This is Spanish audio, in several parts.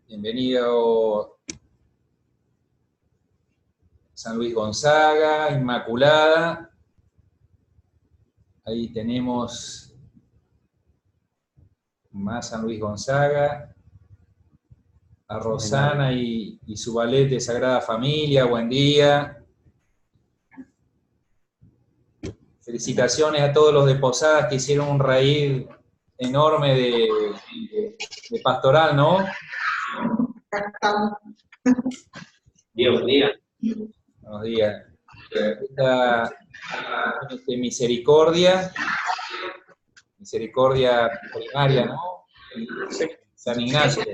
Bienvenido San Luis Gonzaga, Inmaculada. Ahí tenemos más San Luis Gonzaga. A Rosana y su ballet de Sagrada Familia, buen día. Felicitaciones a todos los de Posadas que hicieron un raíz enorme de pastoral, ¿no? Buen día. Buenos días. Esta misericordia primaria, ¿no? San Ignacio.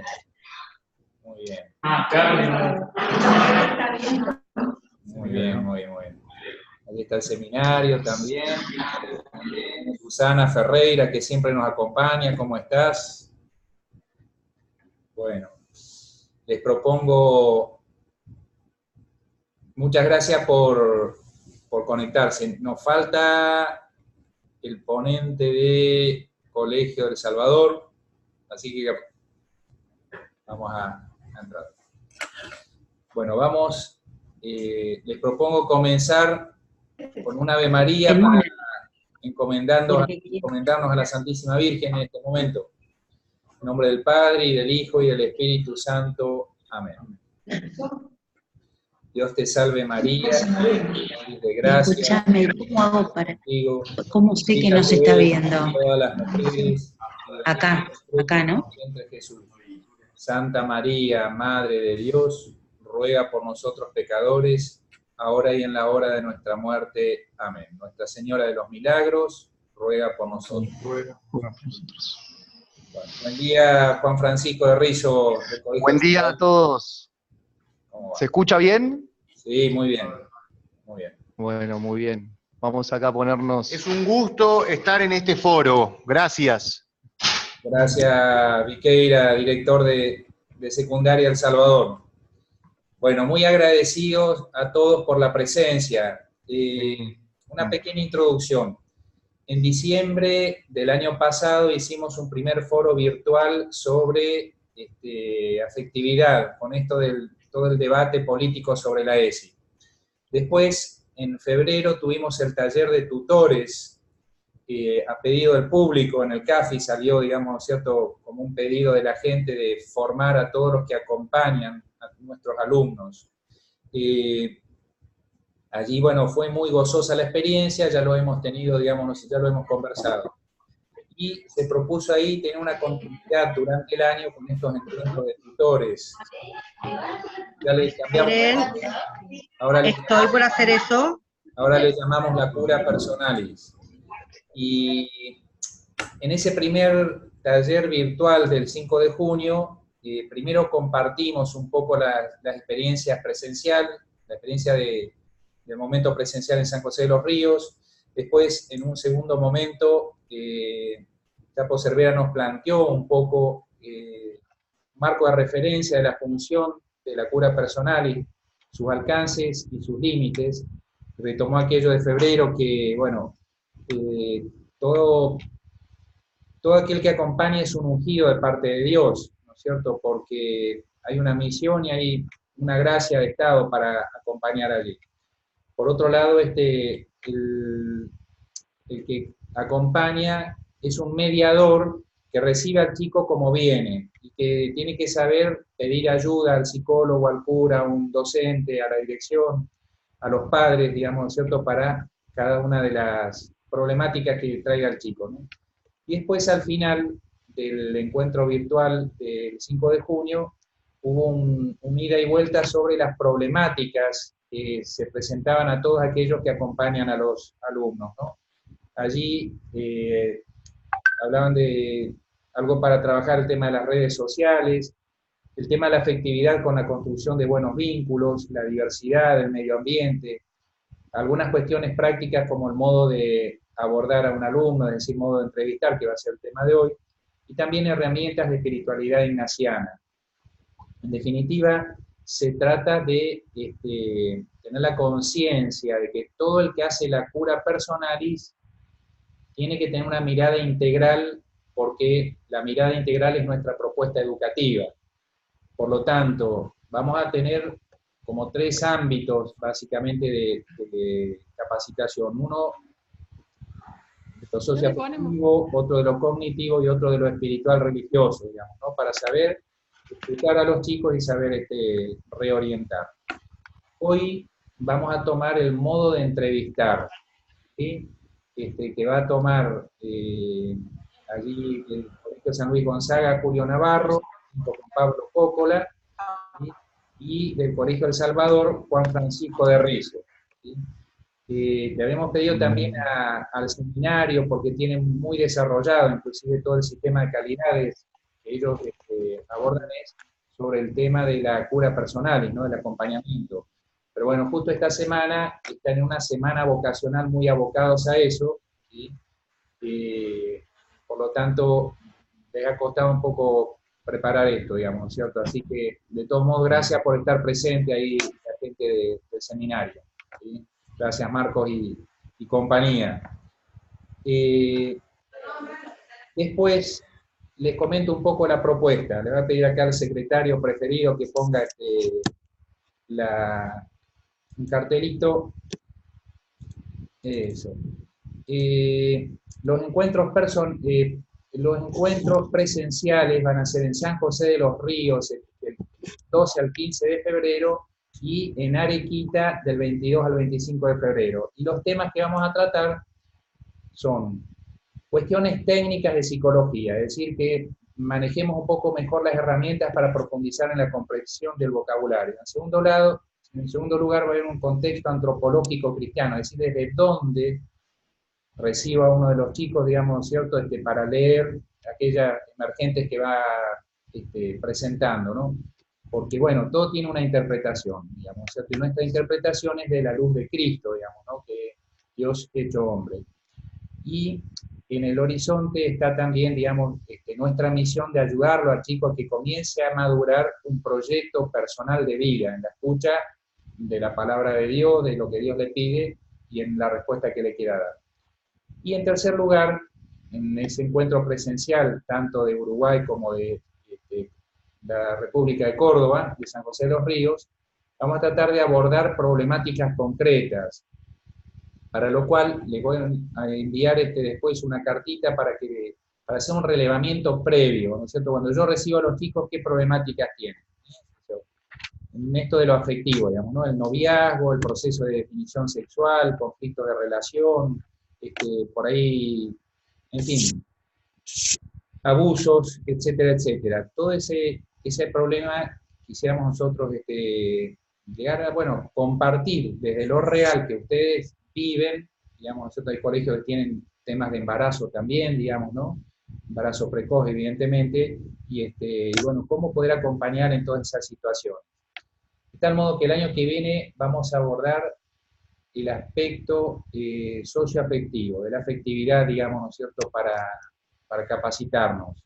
Muy bien. Muy bien, muy bien, muy bien. Aquí está el seminario también. Susana Ferreira, que siempre nos acompaña. ¿Cómo estás? Bueno, les propongo... Muchas gracias por conectarse. Nos falta el ponente de Colegio del Salvador, así que vamos a entrar. Bueno, vamos, les propongo comenzar con un Ave María para encomendarnos a la Santísima Virgen en este momento. En nombre del Padre, y del Hijo, y del Espíritu Santo. Amén. Dios te salve María, llena de gracia. Escúchame, ¿cómo hago para...? Contigo, ¿Cómo sé que no se está viendo? todas las mujeres, Acá, ¿no? Jesús. Santa María, Madre de Dios, ruega por nosotros pecadores, ahora y en la hora de nuestra muerte. Amén. Nuestra Señora de los Milagros, ruega por nosotros. Bueno, buen día, Juan Francisco de Rizo. Buen día a todos. ¿Se escucha bien? Sí, muy bien. Muy bien. Bueno, muy bien. Vamos acá a ponernos... Es un gusto estar en este foro. Gracias. Gracias, Viqueira, director de Secundaria El Salvador. Bueno, muy agradecidos a todos por la presencia. Una pequeña introducción. En diciembre del año pasado hicimos un primer foro virtual sobre afectividad, con esto del todo el debate político sobre la ESI. Después, en febrero, tuvimos el taller de tutores, a pedido del público en el CAFI salió, digamos, ¿cierto?, como un pedido de la gente de formar a todos los que acompañan a nuestros alumnos. Allí, bueno, fue muy gozosa la experiencia, ya lo hemos tenido, digamos, ya lo hemos conversado. Y se propuso ahí tener una continuidad durante el año con estos encuentros de tutores. Ya le cambiamos. Estoy por hacer eso. Ahora le llamamos la cura personalis. Y en ese primer taller virtual del 5 de junio, primero compartimos un poco las experiencias presenciales, la experiencia del momento presencial en San José de los Ríos. Después, en un segundo momento, Chapo Cervera nos planteó un poco marco de referencia de la función de la cura personal y sus alcances y sus límites. Retomó aquello de febrero que, bueno, todo aquel que acompaña es un ungido de parte de Dios, ¿no es cierto? Porque hay una misión y hay una gracia de Estado para acompañar allí. Por otro lado, el que acompaña es un mediador que recibe al chico como viene y que tiene que saber pedir ayuda al psicólogo, al cura, a un docente, a la dirección, a los padres, digamos, ¿cierto?, para cada una de las problemáticas que traiga el chico, ¿no? Y después, al final del encuentro virtual del 5 de junio, hubo un ida y vuelta sobre las problemáticas que se presentaban a todos aquellos que acompañan a los alumnos, ¿no? Allí hablaban de algo para trabajar el tema de las redes sociales, el tema de la afectividad con la construcción de buenos vínculos, la diversidad del medio ambiente, algunas cuestiones prácticas como el modo de abordar a un alumno, es decir, modo de entrevistar, que va a ser el tema de hoy, y también herramientas de espiritualidad ignaciana. En definitiva, se trata de tener la conciencia de que todo el que hace la cura personalis tiene que tener una mirada integral, porque la mirada integral es nuestra propuesta educativa. Por lo tanto, vamos a tener como 3 ámbitos básicamente de capacitación. Uno de lo socioafectivo, otro de lo cognitivo y otro de lo espiritual religioso, digamos, ¿no? Para saber explicar a los chicos y saber reorientar. Hoy vamos a tomar el modo de entrevistar, ¿sí? Que va a tomar allí el Colegio San Luis Gonzaga, Julio Navarro, junto con Pablo Coppola, ¿sí? Y del Colegio El Salvador, Juan Francisco de Rizo, ¿sí? Le habíamos pedido también al seminario, porque tienen muy desarrollado, inclusive todo el sistema de calidades que ellos abordan es sobre el tema de la cura personal, ¿no? Del acompañamiento. Pero bueno, justo esta semana, están en una semana vocacional muy abocados a eso, ¿sí? Por lo tanto, les ha costado un poco preparar esto, digamos, ¿cierto? Así que, de todos modos, gracias por estar presente ahí, la gente del seminario, ¿sí? Gracias, Marcos y compañía. Después, les comento un poco la propuesta. Le voy a pedir acá al secretario preferido que ponga un cartelito. Eso. Los encuentros presenciales van a ser en San José de los Ríos del 12 al 15 de febrero y en Arequita del 22 al 25 de febrero. Y los temas que vamos a tratar son cuestiones técnicas de psicología, es decir, que manejemos un poco mejor las herramientas para profundizar en la comprensión del vocabulario. En segundo lugar va a haber un contexto antropológico cristiano, es decir, desde dónde reciba uno de los chicos, digamos, ¿cierto?, para leer aquellas emergentes que va presentando, ¿no? Porque, bueno, todo tiene una interpretación, digamos, ¿cierto? Y nuestra interpretación es de la luz de Cristo, digamos, ¿no? Que Dios hecho hombre. Y en el horizonte está también, digamos, nuestra misión de ayudarlo al chico a que comience a madurar un proyecto personal de vida, en la escucha de la palabra de Dios, de lo que Dios le pide y en la respuesta que le quiera dar. Y en tercer lugar, en ese encuentro presencial, tanto de Uruguay como de la República de Córdoba, de San José de los Ríos, vamos a tratar de abordar problemáticas concretas, para lo cual les voy a enviar después una cartita para hacer un relevamiento previo, ¿no es cierto? Cuando yo recibo a los chicos, ¿qué problemáticas tienen? En esto de lo afectivo, digamos, ¿no? El noviazgo, el proceso de definición sexual, conflictos de relación, por ahí, en fin, abusos, etcétera, etcétera. Todo ese problema quisiéramos nosotros llegar a, bueno, compartir desde lo real que ustedes viven, digamos, nosotros hay colegios que tienen temas de embarazo también, digamos, ¿no? Embarazo precoz, evidentemente, y bueno, cómo poder acompañar en todas esas situaciones. De tal modo que el año que viene vamos a abordar el aspecto socioafectivo, de la afectividad, digamos, ¿no es cierto?, para capacitarnos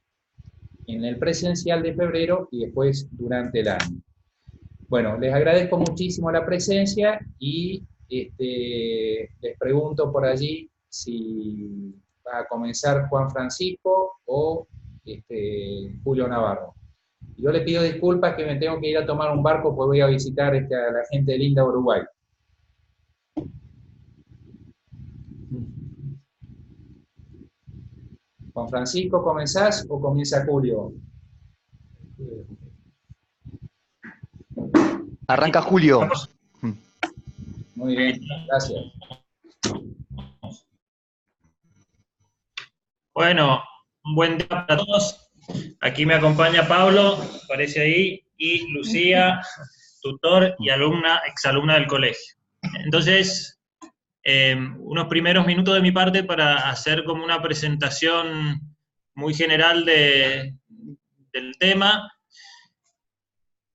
en el presencial de febrero y después durante el año. Bueno, les agradezco muchísimo la presencia y les pregunto por allí si va a comenzar Juan Francisco o Julio Navarro. Yo le pido disculpas que me tengo que ir a tomar un barco porque voy a visitar a la gente linda de Uruguay. Juan Francisco, ¿comenzás o comienza Julio? Arranca Julio. Muy bien, gracias. Bueno, un buen día para todos. Aquí me acompaña Pablo, aparece ahí, y Lucía, tutor y exalumna del colegio. Entonces, unos primeros minutos de mi parte para hacer como una presentación muy general del tema.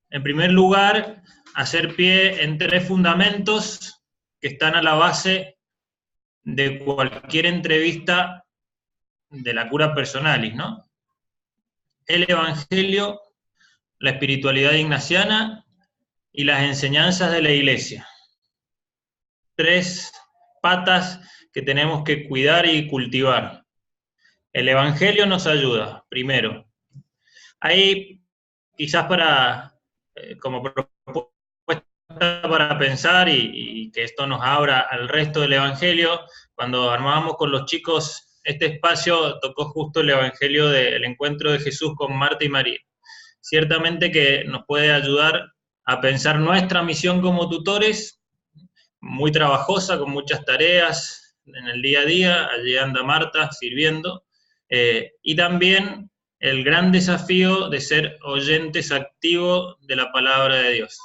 En primer lugar, hacer pie en 3 fundamentos que están a la base de cualquier entrevista de la cura personalis, ¿no? El Evangelio, la espiritualidad ignaciana y las enseñanzas de la Iglesia. 3 patas que tenemos que cuidar y cultivar. El Evangelio nos ayuda, primero. Hay quizás como propuesta para pensar y que esto nos abra al resto del Evangelio, cuando armábamos con los chicos este espacio, tocó justo el Evangelio del encuentro de Jesús con Marta y María. Ciertamente que nos puede ayudar a pensar nuestra misión como tutores, muy trabajosa, con muchas tareas en el día a día, allí anda Marta sirviendo, y también el gran desafío de ser oyentes activos de la palabra de Dios.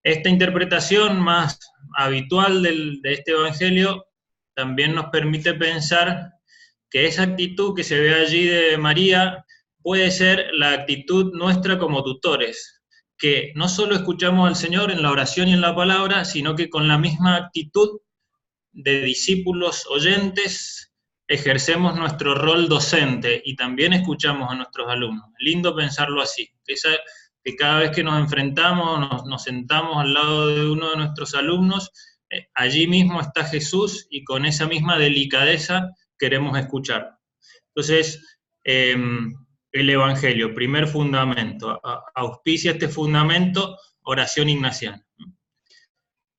Esta interpretación más habitual de este Evangelio también nos permite pensar que esa actitud que se ve allí de María puede ser la actitud nuestra como tutores, que no solo escuchamos al Señor en la oración y en la palabra, sino que con la misma actitud de discípulos oyentes ejercemos nuestro rol docente y también escuchamos a nuestros alumnos. Lindo pensarlo así, que cada vez que nos enfrentamos, nos sentamos al lado de uno de nuestros alumnos, allí mismo está Jesús y con esa misma delicadeza queremos escuchar. Entonces, el Evangelio, primer fundamento, auspicia este fundamento, oración ignaciana.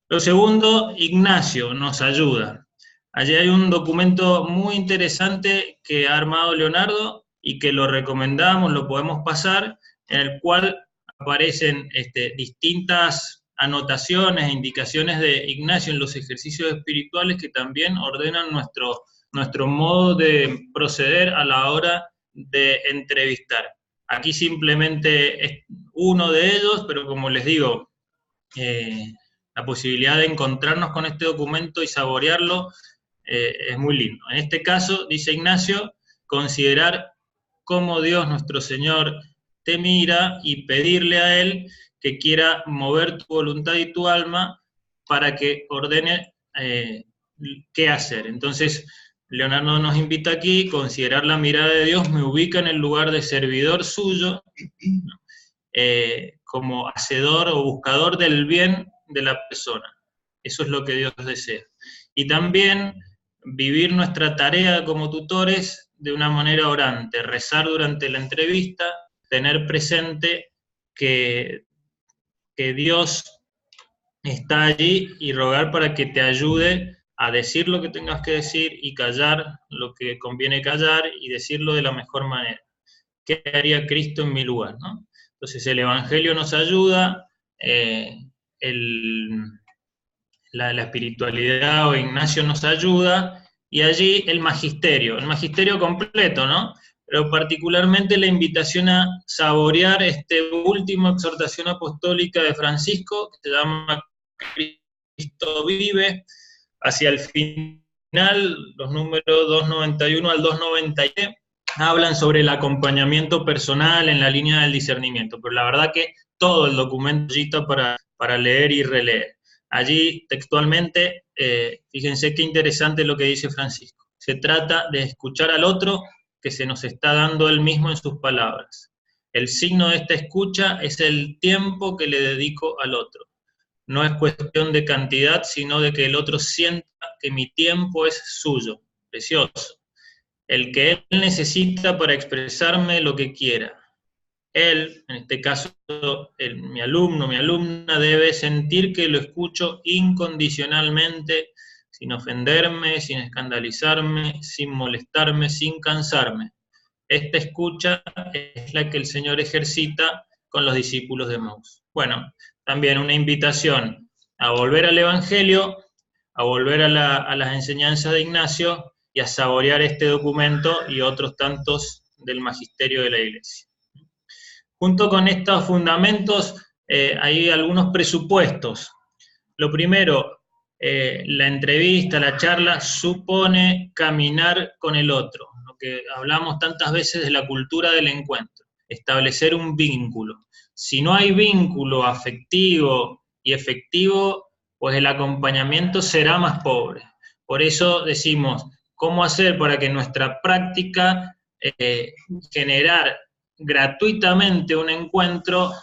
Lo segundo, Ignacio nos ayuda. Allí hay un documento muy interesante que ha armado Leonardo y que lo recomendamos, lo podemos pasar, en el cual aparecen distintas anotaciones e indicaciones de Ignacio en los ejercicios espirituales que también ordenan nuestro modo de proceder a la hora de entrevistar. Aquí simplemente es uno de ellos, pero como les digo, la posibilidad de encontrarnos con este documento y saborearlo es muy lindo. En este caso, dice Ignacio, considerar cómo Dios nuestro Señor te mira y pedirle a Él que quiera mover tu voluntad y tu alma para que ordene qué hacer. Entonces, Leonardo nos invita aquí, considerar la mirada de Dios me ubica en el lugar de servidor suyo, como hacedor o buscador del bien de la persona. Eso es lo que Dios desea. Y también vivir nuestra tarea como tutores de una manera orante, rezar durante la entrevista, tener presente que Dios está allí y rogar para que te ayude a decir lo que tengas que decir y callar lo que conviene callar y decirlo de la mejor manera. ¿Qué haría Cristo en mi lugar? ¿No? Entonces el Evangelio nos ayuda, la espiritualidad o Ignacio nos ayuda, y allí el magisterio completo, ¿no? Pero particularmente la invitación a saborear última exhortación apostólica de Francisco, que se llama Cristo vive, hacia el final, los números 291 al 293, hablan sobre el acompañamiento personal en la línea del discernimiento, pero la verdad que todo el documento está para leer y releer. Allí, textualmente, fíjense qué interesante lo que dice Francisco. Se trata de escuchar al otro que se nos está dando él mismo en sus palabras. El signo de esta escucha es el tiempo que le dedico al otro. No es cuestión de cantidad, sino de que el otro sienta que mi tiempo es suyo. Precioso. El que él necesita para expresarme lo que quiera. Él, en este caso, mi alumno, mi alumna, debe sentir que lo escucho incondicionalmente, sin ofenderme, sin escandalizarme, sin molestarme, sin cansarme. Esta escucha es la que el Señor ejercita con los discípulos de Emaús. Bueno, también una invitación a volver al Evangelio, a volver a las enseñanzas de Ignacio y a saborear este documento y otros tantos del magisterio de la Iglesia. Junto con estos fundamentos hay algunos presupuestos. Lo primero, la entrevista, la charla, supone caminar con el otro, lo que hablamos tantas veces de la cultura del encuentro, establecer un vínculo. Si no hay vínculo afectivo y efectivo, pues el acompañamiento será más pobre. Por eso decimos, ¿cómo hacer para que nuestra práctica generar gratuitamente un encuentro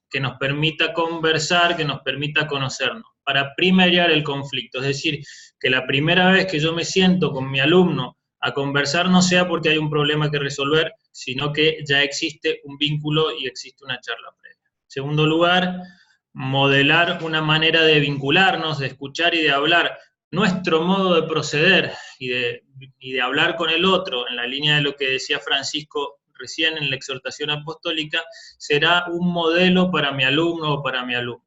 que nos permita conversar, que nos permita conocernos, para primariar el conflicto? Es decir, que la primera vez que yo me siento con mi alumno a conversar no sea porque hay un problema que resolver, sino que ya existe un vínculo y existe una charla previa. En segundo lugar, modelar una manera de vincularnos, de escuchar y de hablar. Nuestro modo de proceder y de hablar con el otro, en la línea de lo que decía Francisco recién en la exhortación apostólica, será un modelo para mi alumno o para mi alumna.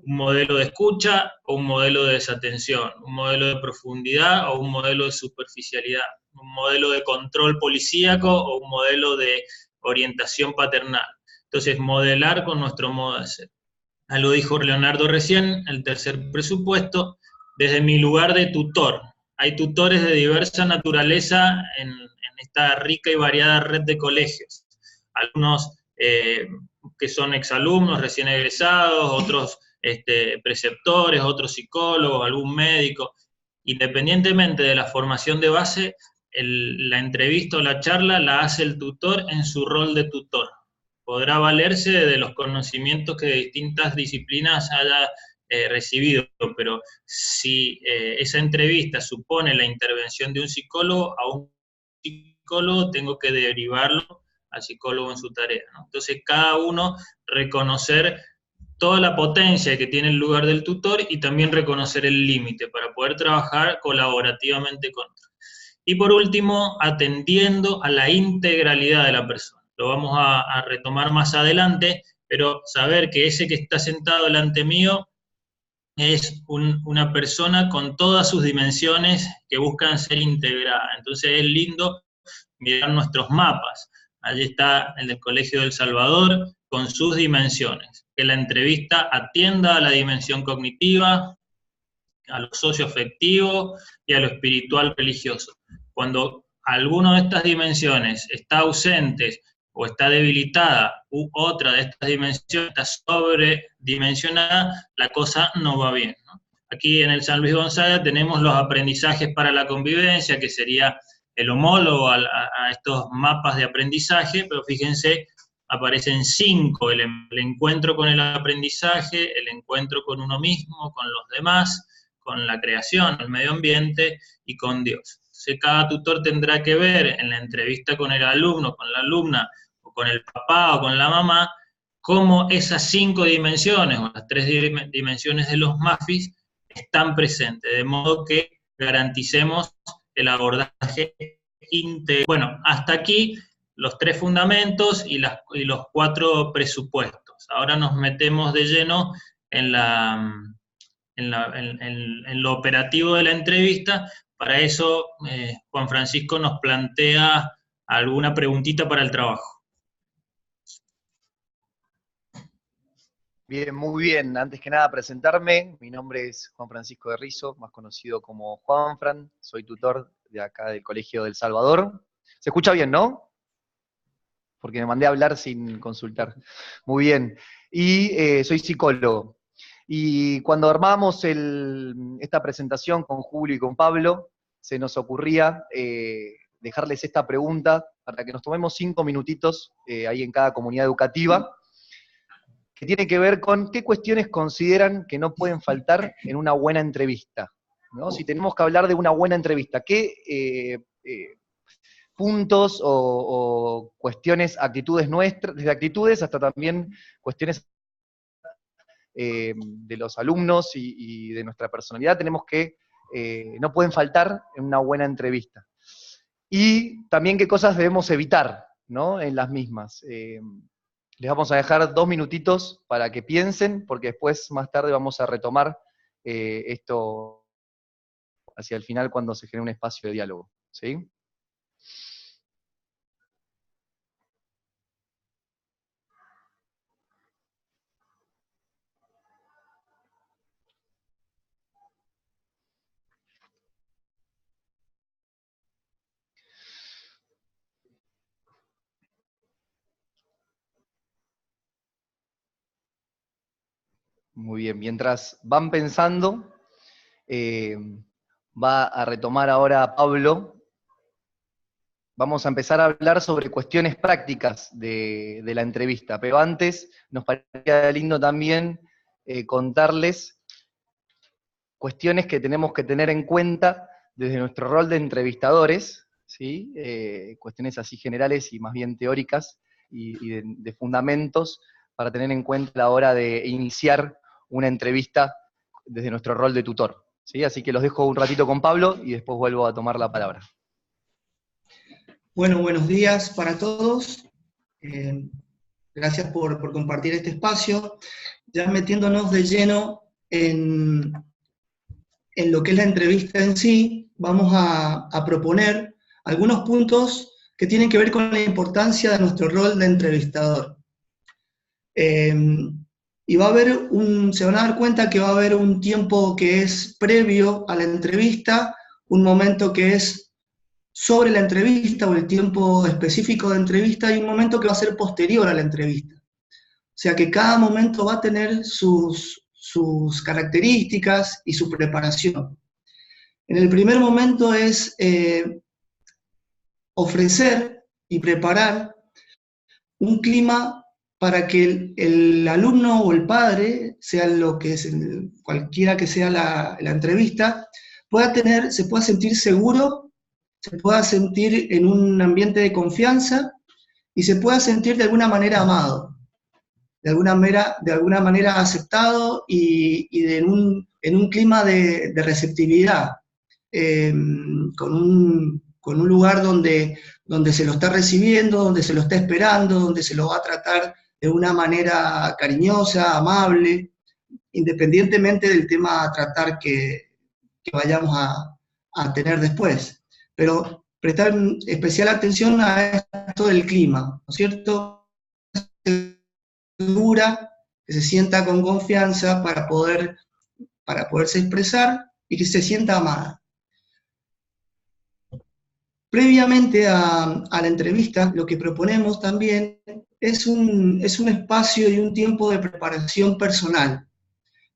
Un modelo de escucha o un modelo de desatención, un modelo de profundidad o un modelo de superficialidad, un modelo de control policíaco o un modelo de orientación paternal. Entonces, modelar con nuestro modo de ser. Lo dijo Leonardo recién, el tercer presupuesto, desde mi lugar de tutor. Hay tutores de diversa naturaleza en esta rica y variada red de colegios. Algunos que son exalumnos, recién egresados, otros preceptores, otros psicólogos, algún médico. Independientemente de la formación de base, la entrevista o la charla la hace el tutor en su rol de tutor. Podrá valerse de los conocimientos que de distintas disciplinas haya recibido, pero si esa entrevista supone la intervención de un psicólogo, a un psicólogo tengo que derivarlo al psicólogo en su tarea, ¿no? Entonces cada uno reconocer toda la potencia que tiene el lugar del tutor y también reconocer el límite para poder trabajar colaborativamente con otros. Y por último, atendiendo a la integralidad de la persona. Lo vamos a retomar más adelante, pero saber que ese que está sentado delante mío es una persona con todas sus dimensiones que buscan ser integradas. Entonces es lindo mirar nuestros mapas. Allí está el del Colegio del Salvador con sus dimensiones. Que la entrevista atienda a la dimensión cognitiva, a lo socioafectivo y a lo espiritual religioso. Cuando alguna de estas dimensiones está ausente o está debilitada, u otra de estas dimensiones está sobredimensionada, la cosa no va bien, ¿no? Aquí en el San Luis Gonzaga tenemos los aprendizajes para la convivencia, que sería el homólogo a estos mapas de aprendizaje, pero fíjense, aparecen 5, el encuentro con el aprendizaje, el encuentro con uno mismo, con los demás, con la creación, el medio ambiente y con Dios. Entonces cada tutor tendrá que ver en la entrevista con el alumno, con la alumna, o con el papá o con la mamá, cómo esas 5 dimensiones, o las 3 dimensiones de los MAFIS, están presentes, de modo que garanticemos el abordaje íntegro. Bueno, hasta aquí los 3 fundamentos y los 4 presupuestos. Ahora nos metemos de lleno en lo operativo de la entrevista. Para eso, Juan Francisco nos plantea alguna preguntita para el trabajo. Bien, muy bien. Antes que nada, presentarme. Mi nombre es Juan Francisco de Rizo, más conocido como Juanfran. Soy tutor de acá del Colegio del Salvador. ¿Se escucha bien, no? Porque me mandé a hablar sin consultar. Muy bien. Y soy psicólogo. Y cuando armamos esta presentación con Julio y con Pablo, se nos ocurría dejarles esta pregunta para que nos tomemos 5 minutitos ahí en cada comunidad educativa, que tiene que ver con qué cuestiones consideran que no pueden faltar en una buena entrevista, ¿no? Si tenemos que hablar de una buena entrevista, ¿qué puntos o cuestiones, actitudes nuestras, desde actitudes hasta también cuestiones de los alumnos y de nuestra personalidad tenemos que, no pueden faltar en una buena entrevista? Y también qué cosas debemos evitar, ¿no?, en las mismas. Les vamos a dejar 2 minutitos para que piensen, porque después, más tarde, vamos a retomar esto hacia el final cuando se genere un espacio de diálogo, ¿sí? Muy bien, mientras van pensando, va a retomar ahora Pablo. Vamos a empezar a hablar sobre cuestiones prácticas de la entrevista, pero antes nos parecía lindo también contarles cuestiones que tenemos que tener en cuenta desde nuestro rol de entrevistadores, ¿sí? Cuestiones así generales y más bien teóricas y de fundamentos para tener en cuenta a la hora de iniciar una entrevista desde nuestro rol de tutor, ¿sí? Así que los dejo un ratito con Pablo y después vuelvo a tomar la palabra. Bueno, buenos días para todos. Gracias por compartir este espacio. Ya metiéndonos de lleno en lo que es la entrevista en sí, vamos a proponer algunos puntos que tienen que ver con la importancia de nuestro rol de entrevistador. Y se van a dar cuenta que va a haber un tiempo que es previo a la entrevista, un momento que es sobre la entrevista o el tiempo específico de entrevista y un momento que va a ser posterior a la entrevista. O sea que cada momento va a tener sus características y su preparación. En el primer momento es ofrecer y preparar un clima para que el alumno o el padre, sea lo que es cualquiera que sea la entrevista, se pueda sentir seguro, se pueda sentir en un ambiente de confianza y se pueda sentir de alguna manera amado, de alguna manera aceptado y en un clima de receptividad, con un lugar donde se lo está recibiendo, donde se lo está esperando, donde se lo va a tratar de una manera cariñosa, amable, independientemente del tema a tratar que vayamos a tener después. Pero prestar especial atención a esto del clima, ¿no es cierto? Segura, que se sienta con confianza para poderse expresar y que se sienta amada. Previamente a la entrevista, lo que proponemos también es un espacio y un tiempo de preparación personal,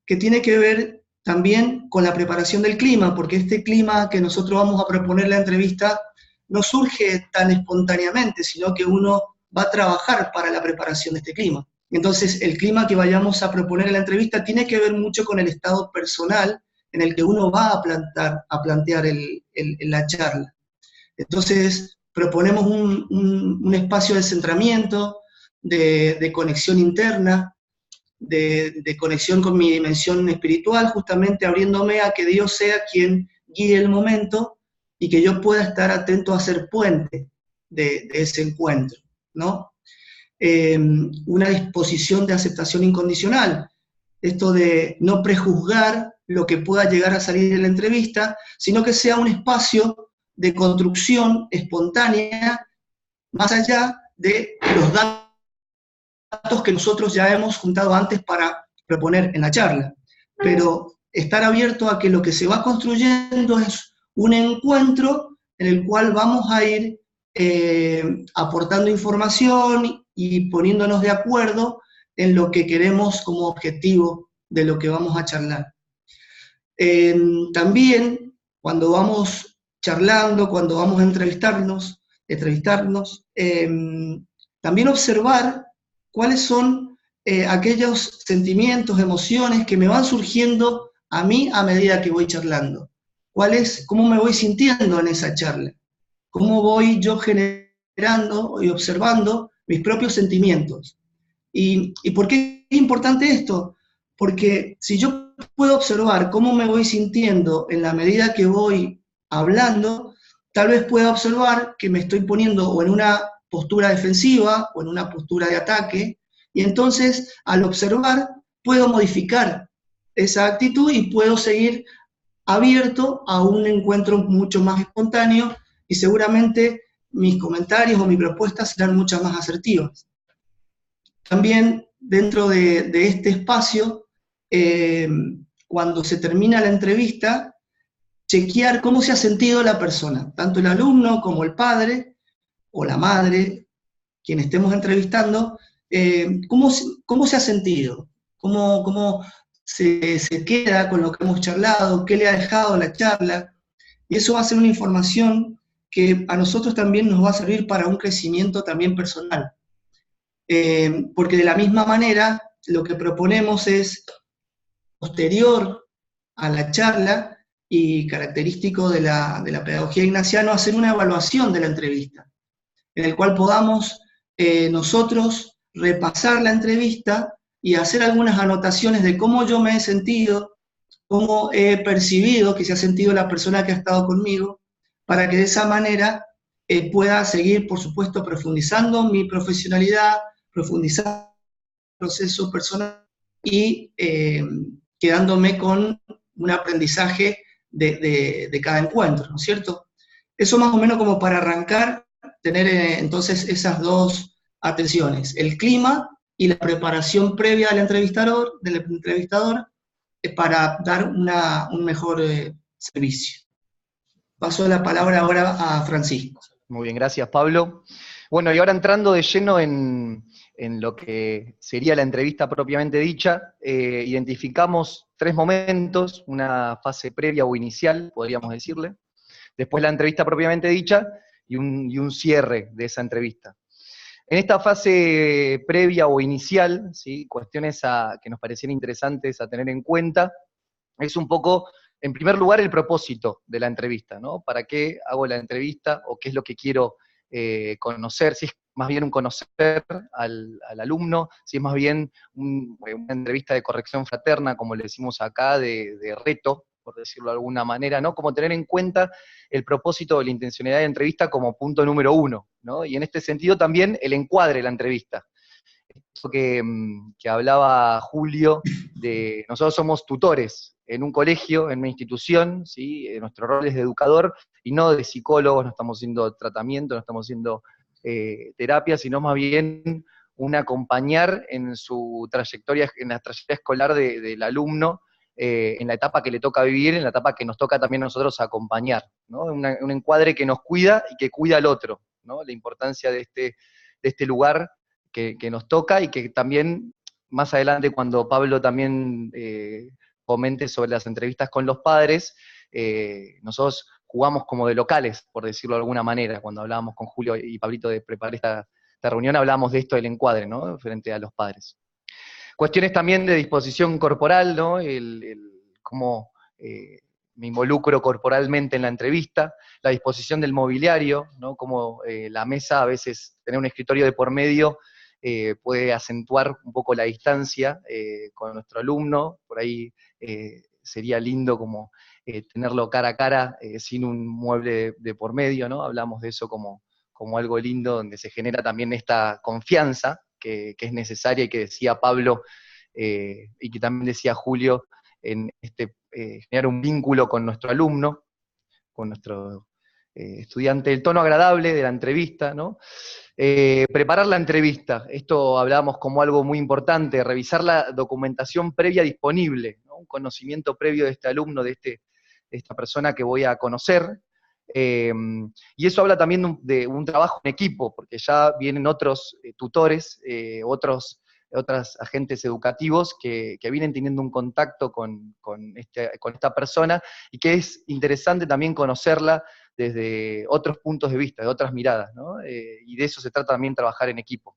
que tiene que ver también con la preparación del clima, porque este clima que nosotros vamos a proponer en la entrevista no surge tan espontáneamente, sino que uno va a trabajar para la preparación de este clima. Entonces, el clima que vayamos a proponer en la entrevista tiene que ver mucho con el estado personal en el que uno va a plantear la charla. Entonces, proponemos un espacio de centramiento, de conexión interna, de conexión con mi dimensión espiritual, justamente abriéndome a que Dios sea quien guíe el momento y que yo pueda estar atento a ser puente de ese encuentro, ¿no? Una disposición de aceptación incondicional, esto de no prejuzgar lo que pueda llegar a salir en la entrevista, sino que sea un espacio de construcción espontánea, más allá de los datos que nosotros ya hemos juntado antes para proponer en la charla. Pero estar abierto a que lo que se va construyendo es un encuentro en el cual vamos a ir aportando información y poniéndonos de acuerdo en lo que queremos como objetivo de lo que vamos a charlar. También, cuando vamos charlando, cuando vamos a entrevistarnos, también observar cuáles son aquellos sentimientos, emociones que me van surgiendo a mí a medida que voy charlando. ¿Cómo me voy sintiendo en esa charla? ¿Cómo voy yo generando y observando mis propios sentimientos? ¿Y por qué es importante esto? Porque si yo puedo observar cómo me voy sintiendo en la medida que voy hablando, tal vez pueda observar que me estoy poniendo o en una postura defensiva o en una postura de ataque, y entonces al observar puedo modificar esa actitud y puedo seguir abierto a un encuentro mucho más espontáneo y seguramente mis comentarios o mis propuestas serán mucho más asertivas. También dentro de este espacio, cuando se termina la entrevista, chequear cómo se ha sentido la persona, tanto el alumno como el padre o la madre, quien estemos entrevistando, cómo se ha sentido, cómo se queda con lo que hemos charlado, qué le ha dejado la charla, y eso va a ser una información que a nosotros también nos va a servir para un crecimiento también personal. Porque de la misma manera, lo que proponemos es, posterior a la charla, y característico de la pedagogía ignaciana, hacer una evaluación de la entrevista, en el cual podamos nosotros repasar la entrevista y hacer algunas anotaciones de cómo yo me he sentido, cómo he percibido que se ha sentido la persona que ha estado conmigo, para que de esa manera pueda seguir, por supuesto, profundizando mi profesionalidad, profundizando el proceso personal y quedándome con un aprendizaje de cada encuentro, ¿no es cierto? Eso más o menos como para arrancar, tener entonces esas dos atenciones, el clima y la preparación previa del entrevistador para dar un mejor servicio. Paso la palabra ahora a Francisco. Muy bien, gracias Pablo. Bueno, y ahora entrando de lleno en lo que sería la entrevista propiamente dicha, identificamos 3 momentos, una fase previa o inicial, podríamos decirle, después la entrevista propiamente dicha y un cierre de esa entrevista. En esta fase previa o inicial, ¿sí? Cuestiones que nos parecieran interesantes a tener en cuenta, es un poco, en primer lugar, el propósito de la entrevista, ¿no? ¿Para qué hago la entrevista o qué es lo que quiero conocer? Si es más bien un conocer al alumno, si es más bien una entrevista de corrección fraterna, como le decimos acá, de reto, por decirlo de alguna manera, ¿no? Como tener en cuenta el propósito de la intencionalidad de la entrevista como punto número 1, ¿no? Y en este sentido también el encuadre de la entrevista. Esto que hablaba Julio, de nosotros somos tutores en un colegio, en una institución, ¿sí? Nuestro rol es de educador y no de psicólogos, no estamos haciendo tratamiento, no estamos haciendo terapia, sino más bien un acompañar en su trayectoria, en la trayectoria escolar del alumno, en la etapa que le toca vivir, en la etapa que nos toca también nosotros acompañar, ¿no? Un encuadre que nos cuida y que cuida al otro, ¿no? La importancia de este lugar que nos toca y que también, más adelante cuando Pablo también comente sobre las entrevistas con los padres, nosotros jugamos como de locales, por decirlo de alguna manera, cuando hablábamos con Julio y Pablito de preparar esta reunión, hablábamos de esto del encuadre, ¿no? Frente a los padres. Cuestiones también de disposición corporal, ¿no? Cómo me involucro corporalmente en la entrevista, la disposición del mobiliario, ¿no? Como la mesa, a veces tener un escritorio de por medio puede acentuar un poco la distancia con nuestro alumno, por ahí sería lindo como tenerlo cara a cara, sin un mueble de por medio, ¿no? Hablamos de eso como algo lindo, donde se genera también esta confianza, que es necesaria y que decía Pablo, y que también decía Julio, en generar un vínculo con nuestro alumno, con nuestro estudiante, el tono agradable de la entrevista, ¿no? Preparar la entrevista, esto hablábamos como algo muy importante, revisar la documentación previa disponible, ¿no? Un conocimiento previo de este alumno, de esta persona que voy a conocer, y eso habla también de un trabajo en equipo, porque ya vienen otros tutores, otros agentes educativos que vienen teniendo un contacto con esta persona, y que es interesante también conocerla desde otros puntos de vista, de otras miradas, ¿no? Y de eso se trata también, trabajar en equipo.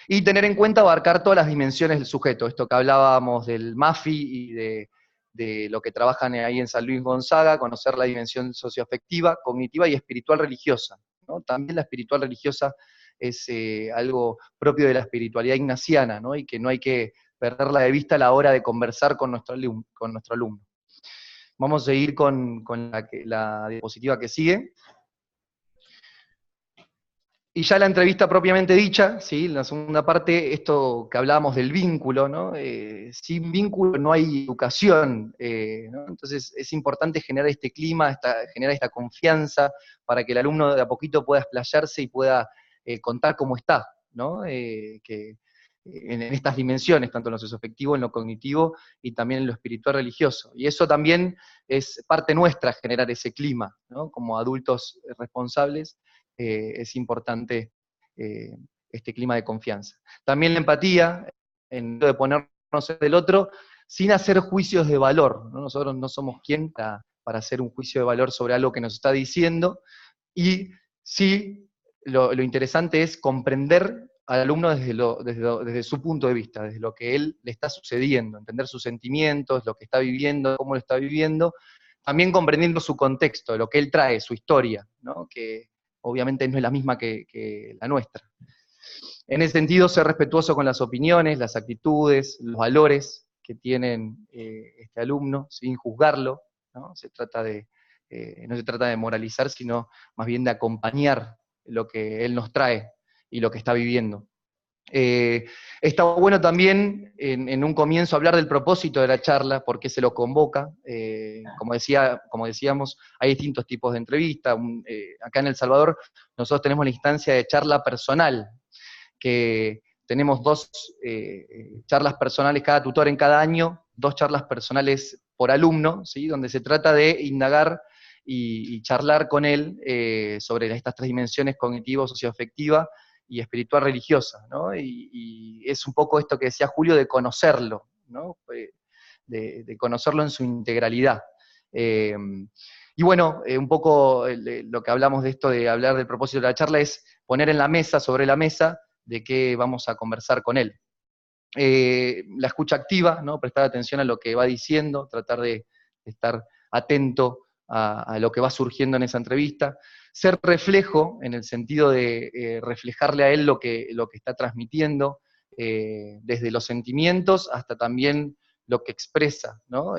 Y tener en cuenta abarcar todas las dimensiones del sujeto, esto que hablábamos del MAFI y de lo que trabajan ahí en San Luis Gonzaga, conocer la dimensión socioafectiva, cognitiva y espiritual religiosa, ¿no? También la espiritual religiosa es algo propio de la espiritualidad ignaciana, ¿no? Y que no hay que perderla de vista a la hora de conversar con nuestro alumno. Vamos a seguir con la diapositiva que sigue. Y ya la entrevista propiamente dicha, ¿sí? En la segunda parte, esto que hablábamos del vínculo, ¿no? Sin vínculo no hay educación, ¿no? Entonces es importante generar este clima, generar esta confianza, para que el alumno de a poquito pueda explayarse y pueda contar cómo está, ¿no? En estas dimensiones, tanto en lo socioafectivo, en lo cognitivo y también en lo espiritual religioso. Y eso también es parte nuestra, generar ese clima, ¿no? Como adultos responsables, es importante este clima de confianza. También la empatía, en de ponernos del otro, sin hacer juicios de valor, ¿no? Nosotros no somos quien para hacer un juicio de valor sobre algo que nos está diciendo, y sí, lo interesante es comprender al alumno desde su punto de vista, desde lo que él le está sucediendo, entender sus sentimientos, lo que está viviendo, cómo lo está viviendo, también comprendiendo su contexto, lo que él trae, su historia, ¿no? Que obviamente no es la misma que la nuestra. En ese sentido, ser respetuoso con las opiniones, las actitudes, los valores que tienen este alumno, sin juzgarlo, ¿no? No se trata de moralizar, sino más bien de acompañar lo que él nos trae y lo que está viviendo. Está bueno también en un comienzo hablar del propósito de la charla, por qué se lo convoca. Como decíamos, hay distintos tipos de entrevistas. Acá en El Salvador nosotros tenemos la instancia de charla personal, que tenemos 2 charlas personales cada tutor en cada año, 2 charlas personales por alumno, ¿sí? Donde se trata de indagar y charlar con él sobre estas 3 dimensiones: cognitivo, socioafectiva y espiritual religiosa, ¿no? Y es un poco esto que decía Julio, de conocerlo, ¿no? De conocerlo en su integralidad. Y bueno, un poco lo que hablamos de esto, de hablar del propósito de la charla, es poner en la mesa, sobre la mesa, de qué vamos a conversar con él. La escucha activa, ¿no? Prestar atención a lo que va diciendo, tratar de estar atento a lo que va surgiendo en esa entrevista. Ser reflejo, en el sentido de reflejarle a él lo que está transmitiendo, desde los sentimientos hasta también lo que expresa, ¿no?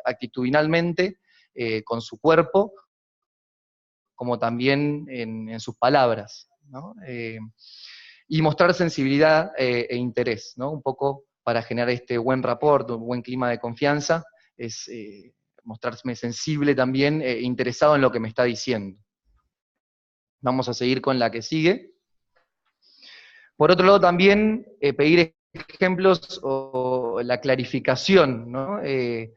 Actitudinalmente, con su cuerpo, como también en sus palabras, ¿no? Y mostrar sensibilidad e interés, ¿no? Un poco para generar este buen rapport, un buen clima de confianza, es mostrarme sensible también, interesado en lo que me está diciendo. Vamos a seguir con la que sigue. Por otro lado también, pedir ejemplos o la clarificación, ¿no? Y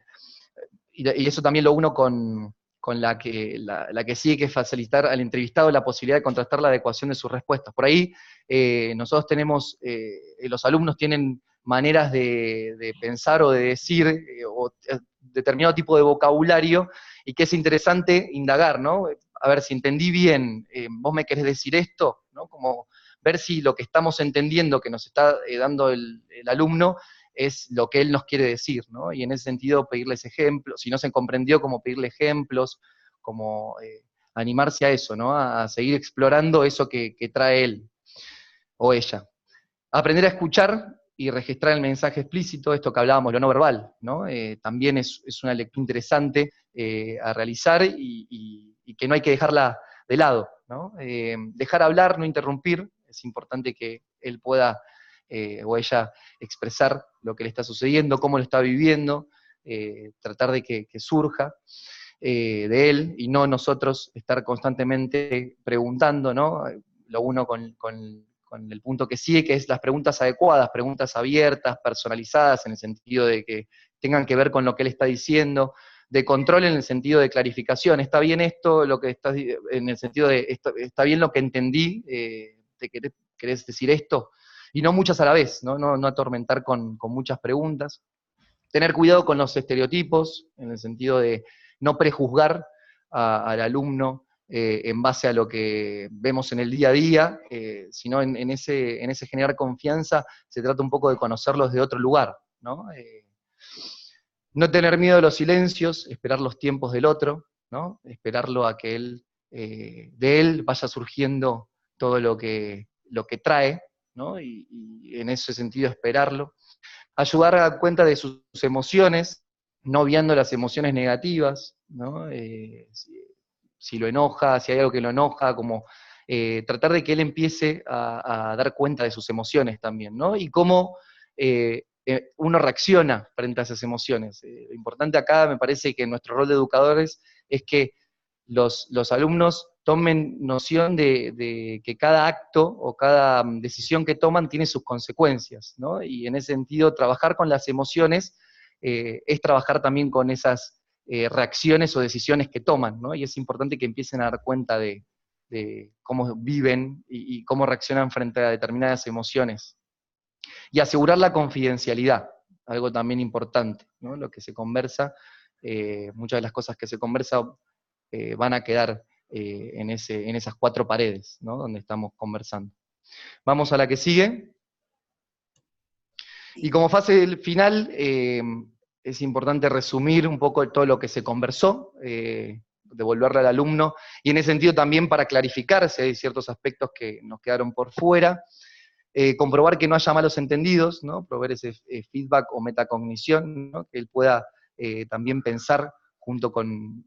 eso también lo uno con la que sigue, que es facilitar al entrevistado la posibilidad de contrastar la adecuación de sus respuestas. Por ahí nosotros tenemos, los alumnos tienen maneras de pensar o de decir, o determinado tipo de vocabulario, y que es interesante indagar, ¿no? A ver, si entendí bien, vos me querés decir esto, ¿no? Como ver si lo que estamos entendiendo que nos está dando el alumno es lo que él nos quiere decir, ¿no? Y en ese sentido pedirles ejemplos, si no se comprendió, como pedirle ejemplos, como animarse a eso, ¿no? A seguir explorando eso que trae él o ella. Aprender a escuchar y registrar el mensaje explícito, esto que hablábamos, lo no verbal, ¿no? También es una lectura interesante a realizar y que no hay que dejarla de lado, ¿no? Dejar hablar, no interrumpir, es importante que él pueda o ella expresar lo que le está sucediendo, cómo lo está viviendo, tratar de que surja de él, y no nosotros estar constantemente preguntando, ¿no? Lo uno con el punto que sigue, que es las preguntas adecuadas, preguntas abiertas, personalizadas, en el sentido de que tengan que ver con lo que él está diciendo, de control en el sentido de clarificación. ¿Está bien esto, lo que estás, en el sentido de, está bien lo que entendí, te querés decir esto? Y no muchas a la vez, no atormentar con muchas preguntas. Tener cuidado con los estereotipos, en el sentido de no prejuzgar al alumno en base a lo que vemos en el día a día, sino en ese generar confianza. Se trata un poco de conocerlos de otro lugar, ¿no? No tener miedo a los silencios, esperar los tiempos del otro, ¿no? Esperarlo a que de él vaya surgiendo todo lo que trae, ¿no? Y en ese sentido esperarlo. Ayudar a dar cuenta de sus emociones, no obviando las emociones negativas, ¿no? Si lo enoja, si hay algo que lo enoja, como tratar de que él empiece a dar cuenta de sus emociones también, ¿no? Y cómo uno reacciona frente a esas emociones. Lo importante acá, me parece que nuestro rol de educadores es que los alumnos tomen noción de que cada acto o cada decisión que toman tiene sus consecuencias, ¿no? Y en ese sentido, trabajar con las emociones es trabajar también con esas reacciones o decisiones que toman, ¿no? Y es importante que empiecen a dar cuenta de cómo viven y cómo reaccionan frente a determinadas emociones. Y asegurar la confidencialidad, algo también importante, ¿no? Lo que se conversa, muchas de las cosas que se conversan van a quedar en esas 4 paredes, ¿no? Donde estamos conversando. Vamos a la que sigue. Y como fase final, es importante resumir un poco todo lo que se conversó, devolverle al alumno, y en ese sentido también para clarificar si hay ciertos aspectos que nos quedaron por fuera, comprobar que no haya malos entendidos, ¿no? Proveer ese feedback o metacognición, ¿no? Que él pueda también pensar junto con